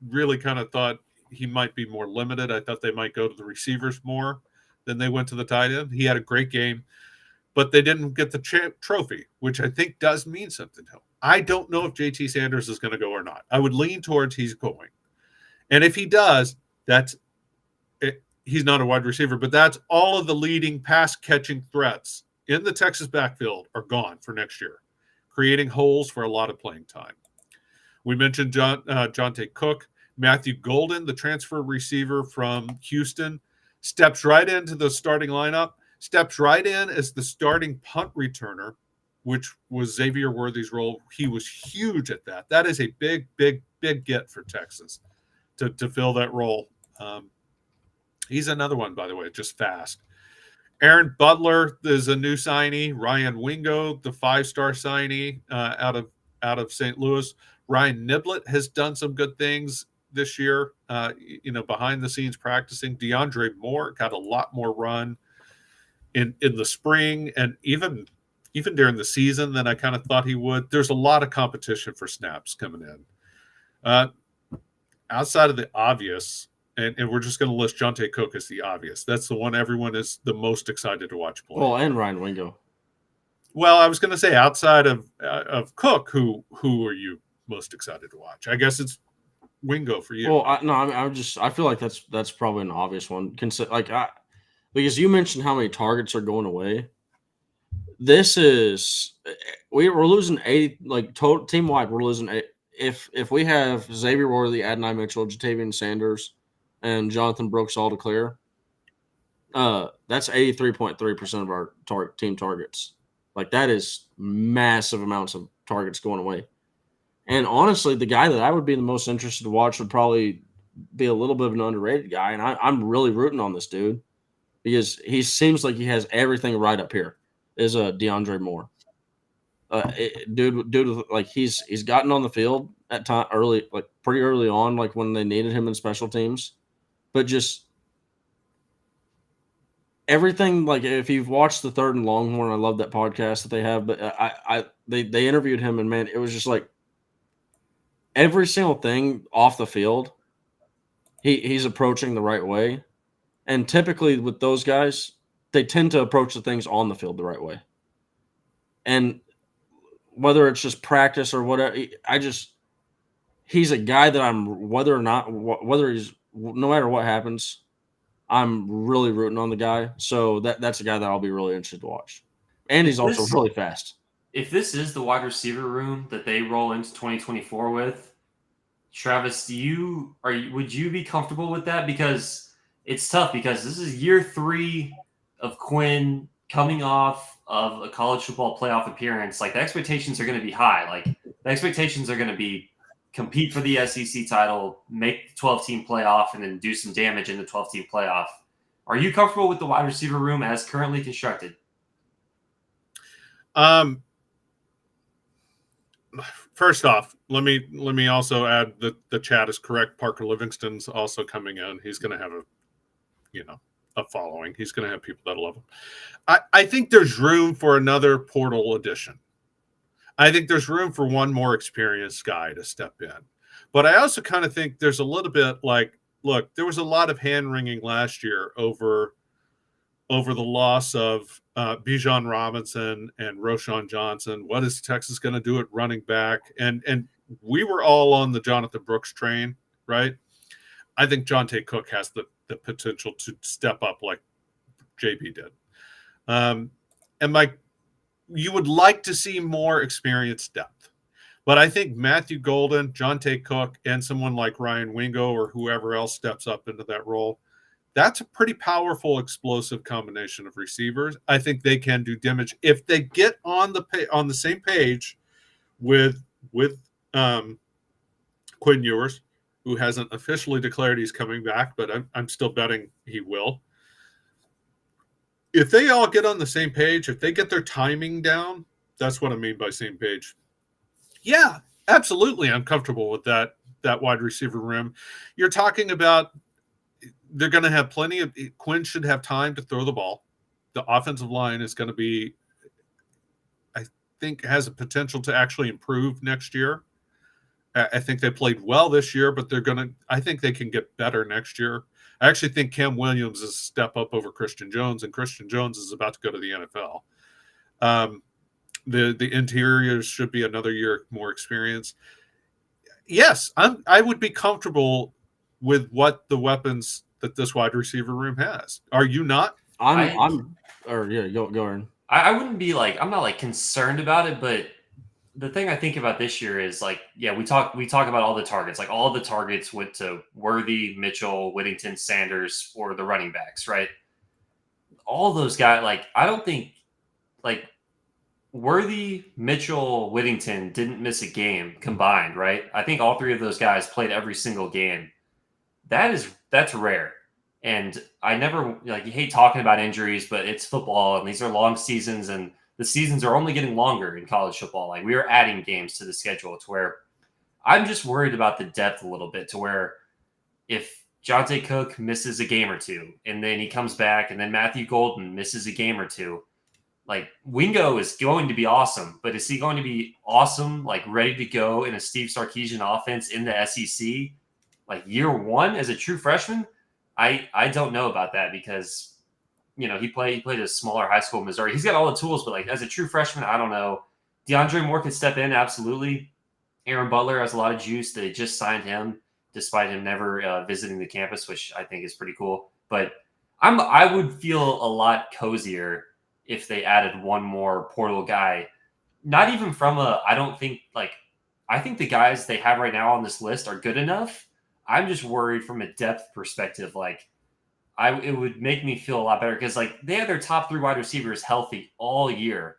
really kind of thought he might be more limited. I thought they might go to the receivers more than they went to the tight end. He had a great game, but they didn't get the trophy, which I think does mean something to him. I don't know if JT Sanders is going to go or not. I would lean towards he's going. And if he does, he's not a wide receiver, but that's all of the leading pass catching threats in the Texas backfield are gone for next year, creating holes for a lot of playing time. We mentioned Jonte Cook. Matthew Golden, the transfer receiver from Houston, steps right into the starting lineup, steps right in as the starting punt returner, which was Xavier Worthy's role. He was huge at that. That is a big, big, big get for Texas to fill that role. He's another one, by the way, just fast. Aaron Butler is a new signee. Ryan Wingo, the 5-star signee out of St. Louis. Ryan Niblett has done some good things this year, behind the scenes practicing. DeAndre Moore got a lot more run in the spring and even during the season than I kind of thought he would. There's a lot of competition for snaps coming in. Outside of the obvious, and we're just going to list Jonte Cook as the obvious. That's the one everyone is the most excited to watch play. Well, and Ryan Wingo. Well, I was going to say outside of Cook, who are you most excited to watch? I guess it's Wingo for you. Well, I feel like that's probably an obvious one. Because you mentioned how many targets are going away. This is we're losing 80, like total team wide. We're losing 8. If we have Xavier Worthy, Adonai Mitchell, Jatavian Sanders, and Jonathan Brooks all to clear, that's 83.3% of our team targets. Like, that is massive amounts of targets going away. And honestly, the guy that I would be the most interested to watch would probably be a little bit of an underrated guy. And I'm really rooting on this dude because he seems like he has everything right up here. Is DeAndre Moore. Dude, like he's gotten on the field at time early, like pretty early on, like when they needed him in special teams, but just everything. Like, if you've watched the Third and Longhorn, I love that podcast that they have. But they interviewed him, and man, it was just like every single thing off the field, he's approaching the right way, and typically with those guys, they tend to approach the things on the field the right way. And whether it's just practice or whatever, he's a guy that no matter what happens, I'm really rooting on the guy. So that's a guy that I'll be really interested to watch. And he's also really fast. If this is the wide receiver room that they roll into 2024 with, Travis, would you be comfortable with that? Because it's tough, because this is year 3 of Quinn coming off of a college football playoff appearance. Like, the expectations are going to be high. Like, the expectations are going to be compete for the SEC title, make the 12-team playoff, and then do some damage in the 12-team playoff. Are you comfortable with the wide receiver room as currently constructed? First off, let me also add that the chat is correct. Parker Livingston's also coming in. He's going to have a following. He's going to have people that love him. I think there's room for another portal addition. I think there's room for one more experienced guy to step in. But I also kind of think there's a little bit like, look, there was a lot of hand-wringing last year over the loss of Bijan Robinson and Roschon Johnson. What is Texas going to do at running back? And we were all on the Jonathan Brooks train, right? I think Jonte Cook has the potential to step up like JB did. And Mike, you would like to see more experienced depth. But I think Matthew Golden, Jonte Cook, and someone like Ryan Wingo or whoever else steps up into that role, that's a pretty powerful, explosive combination of receivers. I think they can do damage if they get on the same page with Quinn Ewers, who hasn't officially declared he's coming back, but I'm still betting he will. If they all get on the same page, if they get their timing down, that's what I mean by same page. Yeah, absolutely, I'm comfortable with that wide receiver room. You're talking about they're going to have plenty of – Quinn should have time to throw the ball. The offensive line is going to be – I think has a potential to actually improve next year. I think they played well this year, but I think they can get better next year. I actually think Cam Williams is a step up over Christian Jones, and Christian Jones is about to go to the NFL. The interiors should be another year more experience. Yes, I would be comfortable with what the weapons that this wide receiver room has. Are you not? Go Aaron. I wouldn't be like, I'm not like concerned about it, but the thing I think about this year is like, yeah, we talk about all the targets. Like all the targets went to Worthy, Mitchell, Whittington, Sanders, or the running backs, right? All those guys, like I don't think like Worthy, Mitchell, Whittington didn't miss a game combined, right? I think all three of those guys played every single game. That's rare. And I never like you hate talking about injuries, but it's football and these are long seasons and the seasons are only getting longer in college football. Like we are adding games to the schedule to where I'm just worried about the depth a little bit to where if Jonte Cook misses a game or two and then he comes back and then Matthew Golden misses a game or two, like Wingo is going to be awesome, but is he going to be awesome, like ready to go in a Steve Sarkisian offense in the SEC, like year one as a true freshman? I don't know about that because, you know, he played a smaller high school in Missouri. He's got all the tools, but like as a true freshman, I don't know. DeAndre Moore could step in, absolutely. Aaron Butler has a lot of juice. They just signed him, despite him never visiting the campus, which I think is pretty cool. But I would feel a lot cozier if they added one more portal guy. Not even from I think the guys they have right now on this list are good enough. I'm just worried from a depth perspective. Like, it would make me feel a lot better because like they have their top 3 wide receivers healthy all year,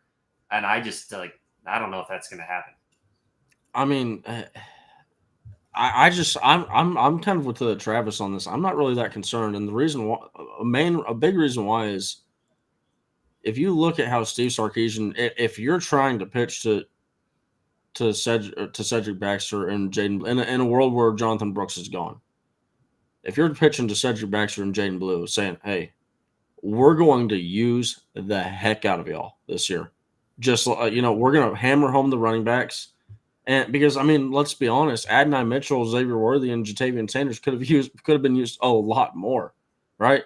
and I just I don't know if that's going to happen. I mean, I'm kind of with Travis on this. I'm not really that concerned, and the reason why, a big reason why is if you look at how Steve Sarkisian, if you're trying to pitch to Cedric Baxter and Jaden in a world where Jonathan Brooks is gone. If you're pitching to Cedric Baxter and Jaden Blue saying, hey, we're going to use the heck out of y'all this year. Just, we're going to hammer home the running backs. And because, I mean, let's be honest, Adonai Mitchell, Xavier Worthy, and Jatavian Sanders could have been used a lot more, right?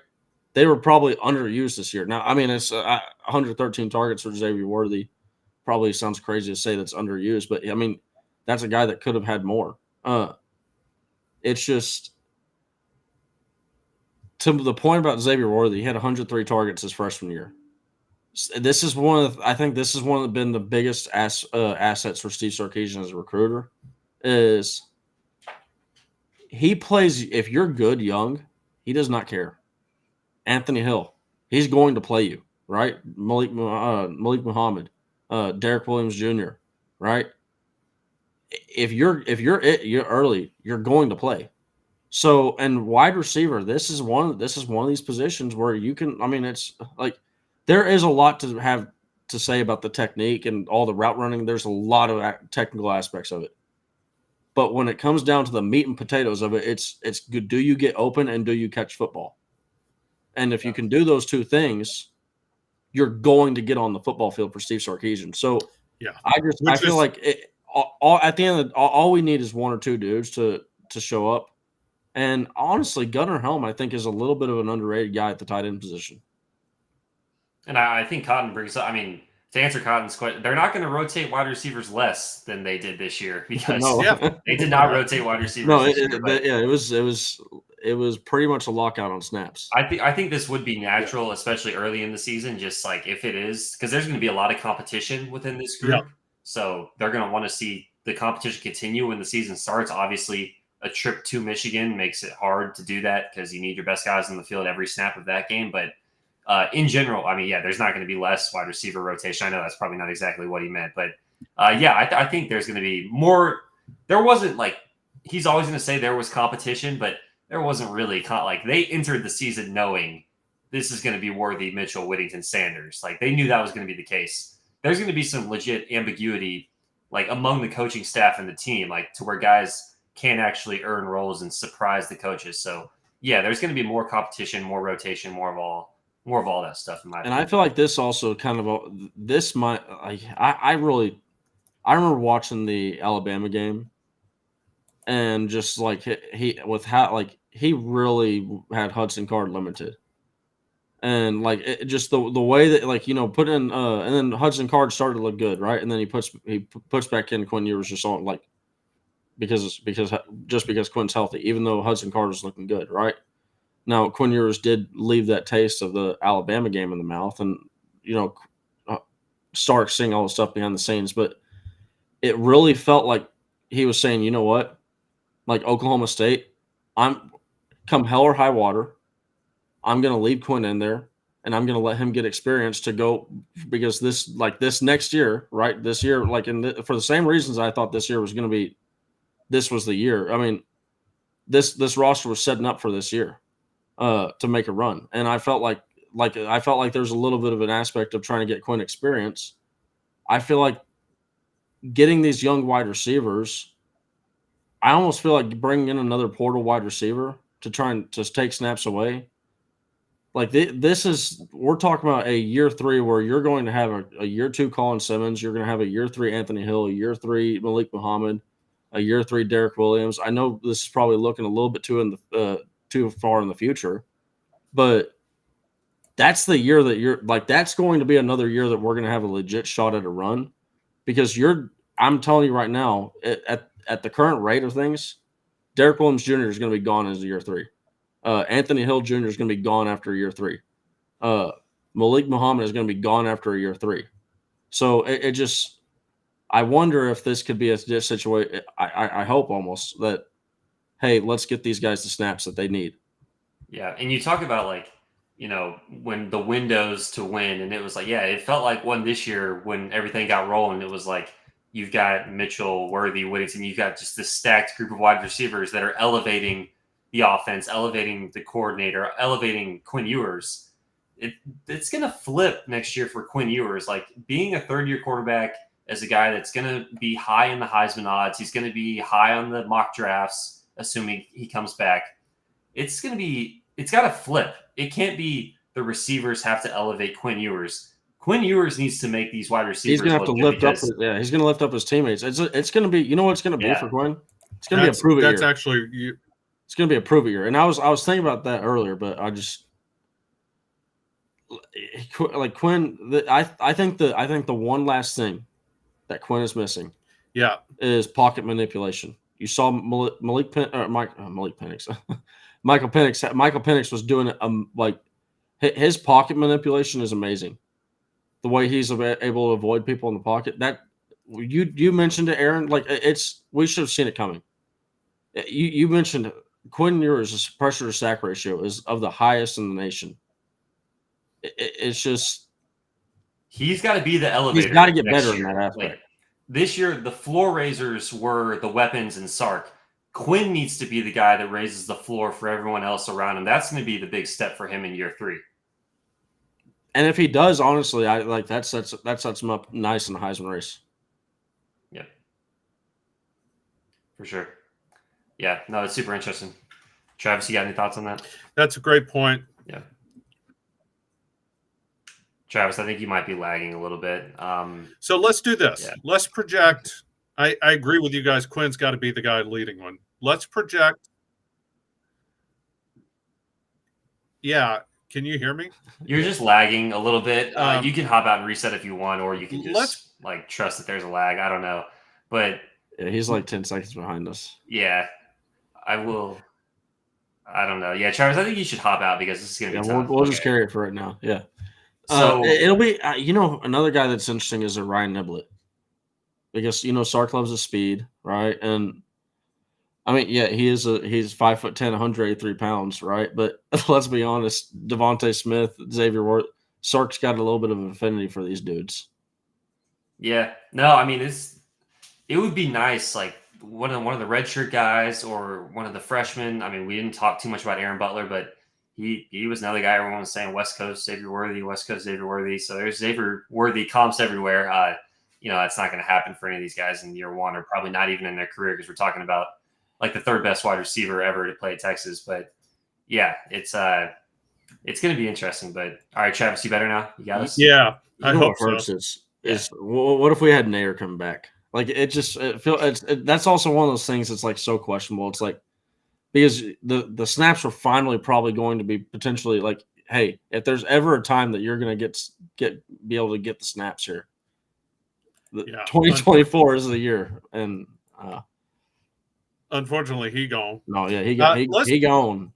They were probably underused this year. Now, I mean, it's 113 targets for Xavier Worthy. Probably sounds crazy to say that's underused, but I mean, that's a guy that could have had more. It's just to the point about Xavier Worthy. He had 103 targets his freshman year. This is been the biggest assets for Steve Sarkisian as a recruiter. Is he plays if you're good young, he does not care. Anthony Hill, he's going to play you, right? Malik Muhammad. Derek Williams Jr., right? If you're early, you're going to play. So, and wide receiver, this is one of these positions where you can. I mean, it's like there is a lot to have to say about the technique and all the route running. There's a lot of technical aspects of it, but when it comes down to the meat and potatoes of it, it's good. Do you get open and do you catch football? And if you can do those two things, you're going to get on the football field for Steve Sarkisian. So yeah, I feel like at the end of all we need is one or two dudes to show up. And honestly, Gunnar Helm, I think, is a little bit of an underrated guy at the tight end position. And I think Cotton brings up, I mean, to answer Cotton's question, they're not going to rotate wide receivers less than they did this year because they did not rotate wide receivers. No, it was pretty much a lockout on snaps. I think this would be natural, especially early in the season, just like if it is, because there's going to be a lot of competition within this group. Yeah. So they're going to want to see the competition continue when the season starts. Obviously, a trip to Michigan makes it hard to do that because you need your best guys on the field every snap of that game. But in general, I mean, yeah, there's not going to be less wide receiver rotation. I know that's probably not exactly what he meant, but I think there's going to be more. There wasn't like he's always going to say there was competition, but there wasn't really like they entered the season knowing this is going to be Worthy, Mitchell, Whittington, Sanders. Like they knew that was going to be the case. There's going to be some legit ambiguity like among the coaching staff and the team, like to where guys can actually earn roles and surprise the coaches. So yeah, there's going to be more competition, more rotation, more of all that stuff. In my opinion. I feel like this also kind of this might. I remember watching the Alabama game, and just like he really had Hudson Card limited, and like just the way that put in and then Hudson Card started to look good, right? And then he puts back in Quinn Ewers just on like because Quinn's healthy, even though Hudson Card was looking good, right? Now, Quinn Ewers did leave that taste of the Alabama game in the mouth, and Stark seeing all the stuff behind the scenes, but it really felt like he was saying, you know what, like Oklahoma State, I'm come hell or high water, I'm going to leave Quinn in there, and I'm going to let him get experience to go, because this next year, right? This year, for the same reasons I thought this year was going to be, this was the year. I mean, this roster was setting up for this year to make a run, and I felt like there's a little bit of an aspect of trying to get Quinn experience. I feel like getting these young wide receivers, I almost feel like bringing in another portal wide receiver to try and just take snaps away. Like we're talking about a year 3 where you're going to have a year 2 Colin Simmons, you're going to have a year 3 Anthony Hill, a year 3 Malik Muhammad, a year 3 Derek Williams. I know this is probably looking a little bit too far in the future, but that's the year that that's going to be another year that we're going to have a legit shot at a run, because I'm telling you right now, at the current rate of things, Derek Williams Jr. is going to be gone as year 3. Anthony Hill Jr. is going to be gone after year 3. Malik Muhammad is going to be gone after year 3. So it just, I wonder if this could be a situation. I hope almost that, hey, let's get these guys the snaps that they need. Yeah, and you talk about when the windows to win, and it was like, yeah, it felt like one this year when everything got rolling. It was like you've got Mitchell, Worthy, Whittington, you've got just this stacked group of wide receivers that are elevating the offense, elevating the coordinator, elevating Quinn Ewers. It's going to flip next year for Quinn Ewers. Like, being a third-year quarterback as a guy that's going to be high in the Heisman odds, he's going to be high on the mock drafts, assuming he comes back. It's got to flip. It can't be the receivers have to elevate Quinn Ewers. Quinn Ewers needs to make these wide receivers. He's going to have to lift up. He's going to lift up his teammates. It's going to be. You know what it's going to be for Quinn? It's going to be a prove it year. That's actually you. It's going to be a prove it year. And I was thinking about that earlier, but I just like Quinn. I think the one last thing that Quinn is missing, is pocket manipulation. You saw Michael Penix. Michael Penix was doing it. His pocket manipulation is amazing. The way he's able to avoid people in the pocket. That you mentioned it, Aaron. We should have seen it coming. You mentioned Quinn Ewers' pressure to sack ratio is of the highest in the nation. It's just he's got to be the elevator. He's got to get better in that aspect. This year, the floor raisers were the weapons in Sark. Quinn needs to be the guy that raises the floor for everyone else around him. That's going to be the big step for him in year 3. And if he does, honestly, that sets him up nice in the Heisman race. Yep, for sure. Yeah, no, it's super interesting. Travis, you got any thoughts on that? That's a great point. Yeah. Travis, I think you might be lagging a little bit. So let's do this. Yeah. Let's project. I agree with you guys. Quinn's got to be the guy leading one. Let's project. Yeah. Can you hear me? You're just lagging a little bit. You can hop out and reset if you want, or you can just trust that there's a lag. I don't know. But yeah, he's like 10 seconds behind us. Yeah. I don't know. Yeah, Travis, I think you should hop out because this is going to be tough. We'll just carry it for right now. Yeah. So it'll be, another guy that's interesting is Ryan Niblett, because, Sark loves his speed, right? And I mean, yeah, he's 5'10", 183 pounds, right? But let's be honest, Devontae Smith, Xavier Ward, Sark's got a little bit of an affinity for these dudes. Yeah. No, I mean, it would be nice, like one of the redshirt guys or one of the freshmen. I mean, we didn't talk too much about Aaron Butler, but he was another guy everyone was saying West Coast Xavier Worthy, West Coast Xavier Worthy. So there's Xavier Worthy comps everywhere. That's not going to happen for any of these guys in year 1, or probably not even in their career, because we're talking about like the third best wide receiver ever to play at Texas. But yeah, it's going to be interesting. But all right, Travis, you better now? You got us? Yeah, I hope so. What if we had Nair come back? Like, that's also one of those things that's like so questionable. It's like, because the snaps are finally probably going to be potentially like, hey, if there's ever a time that you're going to be able to get the snaps here, 2024 is the year. And unfortunately, he gone. No, yeah, he gone.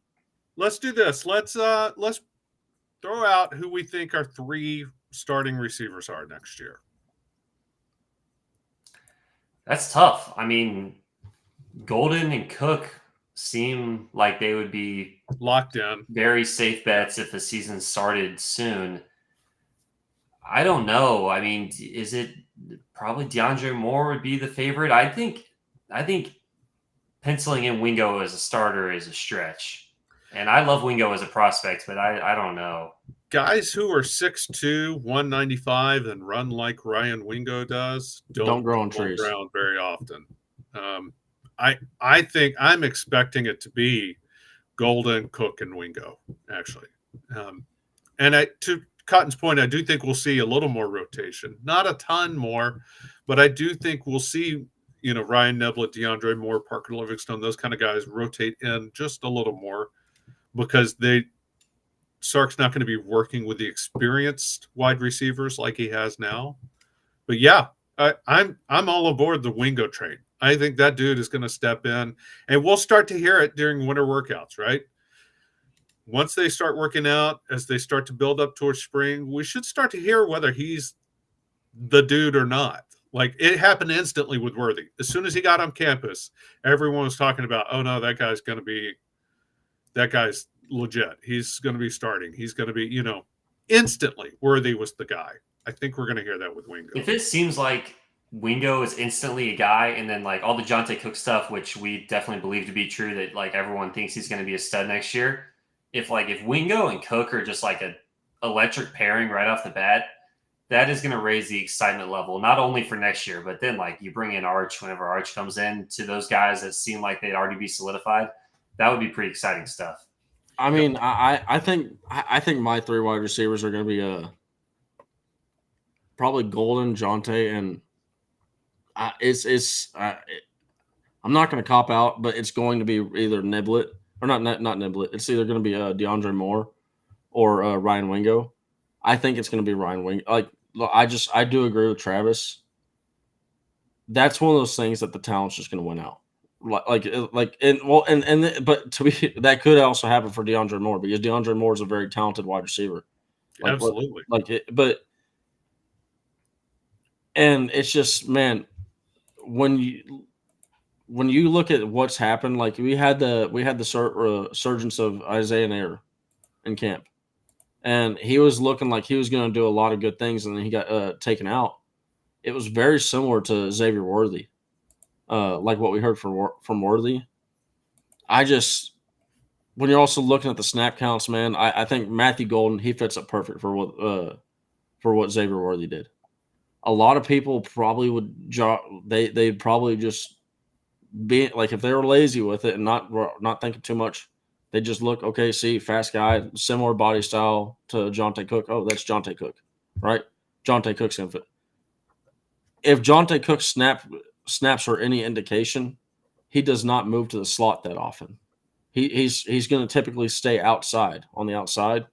let's do this. Let's throw out who we think our 3 starting receivers are next year. That's tough. I mean, Golden and Cook seem like they would be Locked in. very safe bets if the season started soon. I don't know. I mean, is it probably DeAndre Moore would be the favorite? I think penciling in Wingo as a starter is a stretch. And I love Wingo as a prospect, but I don't know. Guys who are 6'2", 195 and run like Ryan Wingo does Don't grow on roll trees around very often. I think I'm expecting it to be Golden, Cook, and Wingo, actually. And to Cotton's point, I do think we'll see a little more rotation. Not a ton more, but I do think we'll see, Ryan Neblett, DeAndre Moore, Parker Livingstone, those kind of guys rotate in just a little more because Sark's not going to be working with the experienced wide receivers like he has now. But yeah, I'm all aboard the Wingo train. I think that dude is going to step in, and we'll start to hear it during winter workouts, right? Once they start working out, as they start to build up towards spring, we should start to hear whether he's the dude or not. Like, it happened instantly with Worthy. As soon as he got on campus, everyone was talking about, oh no, that guy's legit. He's going to be starting. He's going to be, instantly Worthy was the guy. I think we're going to hear that with Wingo. If it seems like Wingo is instantly a guy, and then like all the Jonte Cook stuff, which we definitely believe to be true, that like everyone thinks he's going to be a stud next year. If Wingo and Cook are just like an electric pairing right off the bat, that is going to raise the excitement level, not only for next year, but then like you bring in Arch whenever Arch comes in to those guys that seem like they'd already be solidified. That would be pretty exciting stuff. I mean, I think my 3 wide receivers are going to be probably Golden, Jonte, and I'm not going to cop out, but it's going to be either Niblett or not Niblett. It's either going to be DeAndre Moore or Ryan Wingo. I think it's going to be Ryan Wingo. Like, I do agree with Travis. That's one of those things that the talent's just going to win out. But to be, that could also happen for DeAndre Moore because DeAndre Moore is a very talented wide receiver. Absolutely. And it's just, man, when you look at what's happened, like we had the resurgence of Isaiah Nair in camp, and he was looking like he was going to do a lot of good things, and then he got taken out. It was very similar to Xavier Worthy, like what we heard from Worthy. When you're also looking at the snap counts, man, I think Matthew Golden, he fits up perfect for what Xavier Worthy did. A lot of people probably would they'd probably just be like, if they were lazy with it and not thinking too much, they just look, okay, see, fast guy, similar body style to Jonte Cook. Oh, that's Jonte Cook, right? Jonte Cook's gonna fit. If Jonte Cook snaps are any indication, he does not move to the slot that often. He's going to typically stay outside on the outside.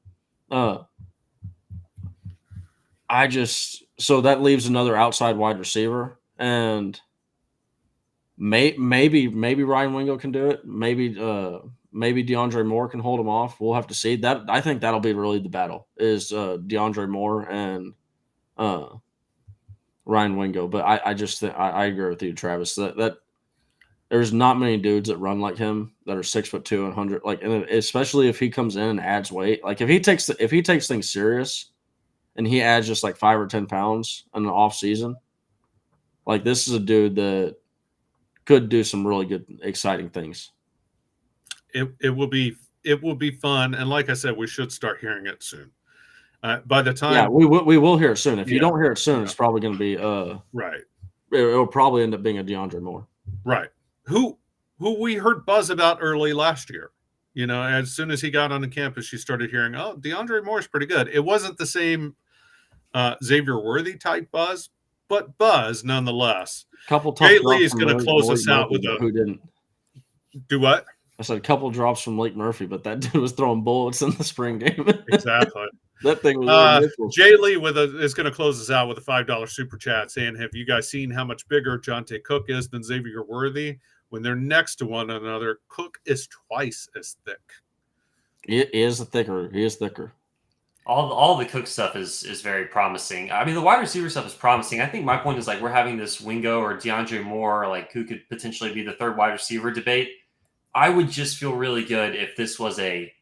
So that leaves another outside wide receiver, and maybe Ryan Wingo can do it. Maybe DeAndre Moore can hold him off. We'll have to see. That I think that'll be really the battle is DeAndre Moore and Ryan Wingo. But I just think I agree with you, Travis. That there's not many dudes that run like him that are 6'2" and 100. Like, and especially if he comes in and adds weight. Like if he takes things serious. And he adds just like 5 or 10 pounds in the off season. Like, this is a dude that could do some really good, exciting things. It will be fun, and like I said, we should start hearing it soon. By the time, we will hear it soon. If you don't hear it soon, it's probably going to be right. It'll probably end up being a DeAndre Moore, right? Who we heard buzz about early last year. As soon as he got on the campus, you started hearing, oh, DeAndre Moore is pretty good. It wasn't the same Xavier Worthy type buzz, but buzz nonetheless. Jay Lee is going to close us out with who didn't do what? I said a couple drops from Lake Murphy, but that dude was throwing bullets in the spring game. Exactly. That thing was Jay Lee is going to close us out with a $5 super chat saying, have you guys seen how much bigger Jonte Cook is than Xavier Worthy? When they're next to one another, Cook is twice as thick. He is thicker. He is thicker. All the Cook stuff is very promising. I mean, the wide receiver stuff is promising. I think my point is like we're having this Wingo or DeAndre Moore, like who could potentially be the third wide receiver debate. I would just feel really good if this was a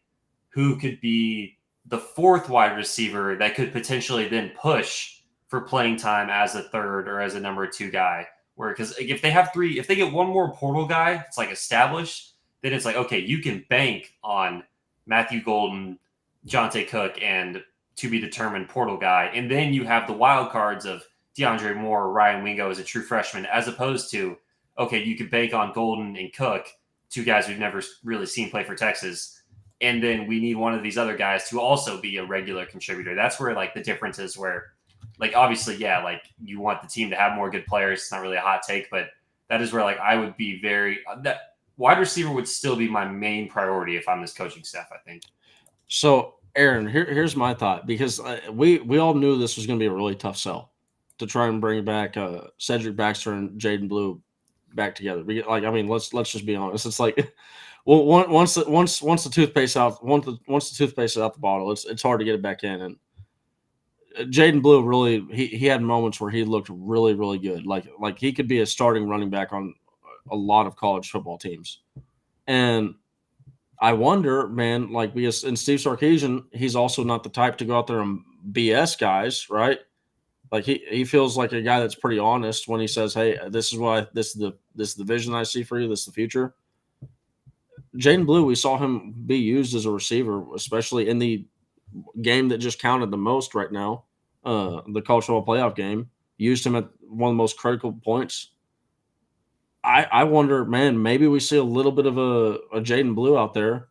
who could be the fourth wide receiver that could potentially then push for playing time as a third or as a number 2 guy. Where because if they have 3, if they get one more portal guy, it's like established, then it's like, okay, you can bank on Matthew Golden, Jonte Cook, and to be determined portal guy. And then you have the wild cards of DeAndre Moore, Ryan Wingo as a true freshman, as opposed to, okay, you could bank on Golden and Cook, 2 guys we've never really seen play for Texas. And then we need one of these other guys to also be a regular contributor. That's where like the difference is where, like, obviously, yeah, like you want the team to have more good players. It's not really a hot take, but that is where like I would be that wide receiver would still be my main priority if I'm this coaching staff, I think. So, Aaron, here's my thought, because we all knew this was going to be a really tough sell to try and bring back Cedric Baxter and Jaden Blue back together. Let's just be honest. It's like, well, once the toothpaste is out the bottle, it's hard to get it back in. And Jaden Blue really he had moments where he looked really, really good. Like he could be a starting running back on a lot of college football teams. And I wonder, man, like, because in Steve Sarkisian, he's also not the type to go out there and BS guys, right? Like he feels like a guy that's pretty honest when he says, "Hey, this is the vision I see for you. This is the future." Jaden Blue, we saw him be used as a receiver, especially in the game that just counted the most right now, the college football playoff game. Used him at one of the most critical points. I wonder, man, maybe we see a little bit of a Jaden Blue out there.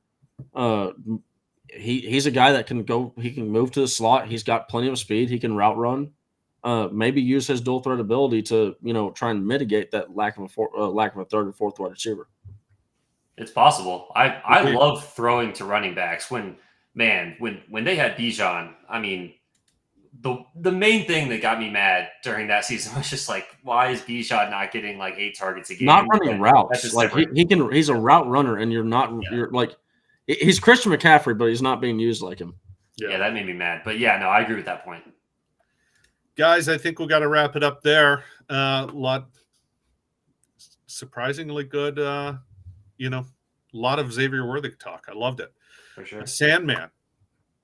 He's a guy that can go. He can move to the slot. He's got plenty of speed. He can route run. Maybe use his dual threat ability to try and mitigate that lack of a third or fourth wide receiver. It's possible. I love throwing to running backs when they had Bijan. I mean, the main thing that got me mad during that season was just like, why is Bijan not getting like 8 targets a game? Not running routes. Like he's a route runner, and you're like, he's Christian McCaffrey, but he's not being used like him. Yeah, that made me mad. But yeah, no, I agree with that point. Guys, I think we got to wrap it up there. Lot surprisingly good. A lot of Xavier Worthy talk. I loved it. For sure. Sandman.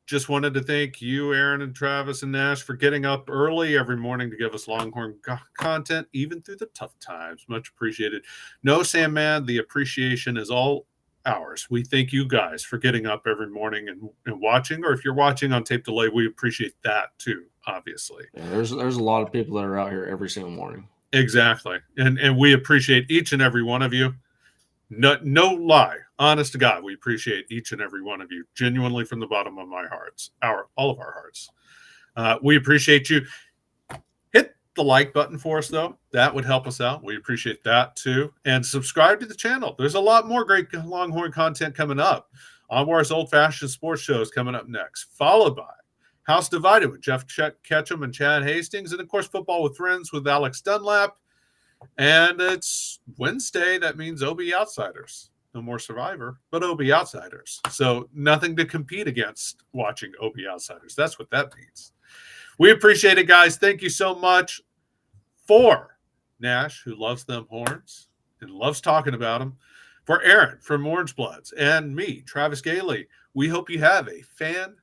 Just wanted to thank you, Aaron and Travis and Nash, for getting up early every morning to give us Longhorn content, even through the tough times. Much appreciated. No, Sandman, the appreciation is all ours. We thank you guys for getting up every morning and watching, or if you're watching on tape delay, we appreciate that too, obviously. Yeah, there's a lot of people that are out here every single morning. Exactly. And we appreciate each and every one of you. No lie. Honest to God, we appreciate each and every one of you, genuinely from the bottom of my hearts, all of our hearts. We appreciate you. Hit the like button for us, though. That would help us out. We appreciate that, too. And subscribe to the channel. There's a lot more great Longhorn content coming up. Onwards Old-Fashioned Sports Show is coming up next, followed by House Divided with Jeff Ketchum and Chad Hastings, and, of course, Football with Friends with Alex Dunlap. And it's Wednesday. That means OB Outsiders. No more Survivor, but OB Outsiders. So nothing to compete against watching OB Outsiders. That's what that means. We appreciate it, guys. Thank you so much. For Nash, who loves them horns and loves talking about them. For Aaron from Orange Bloods and me, Travis Gailey, we hope you have a fantastic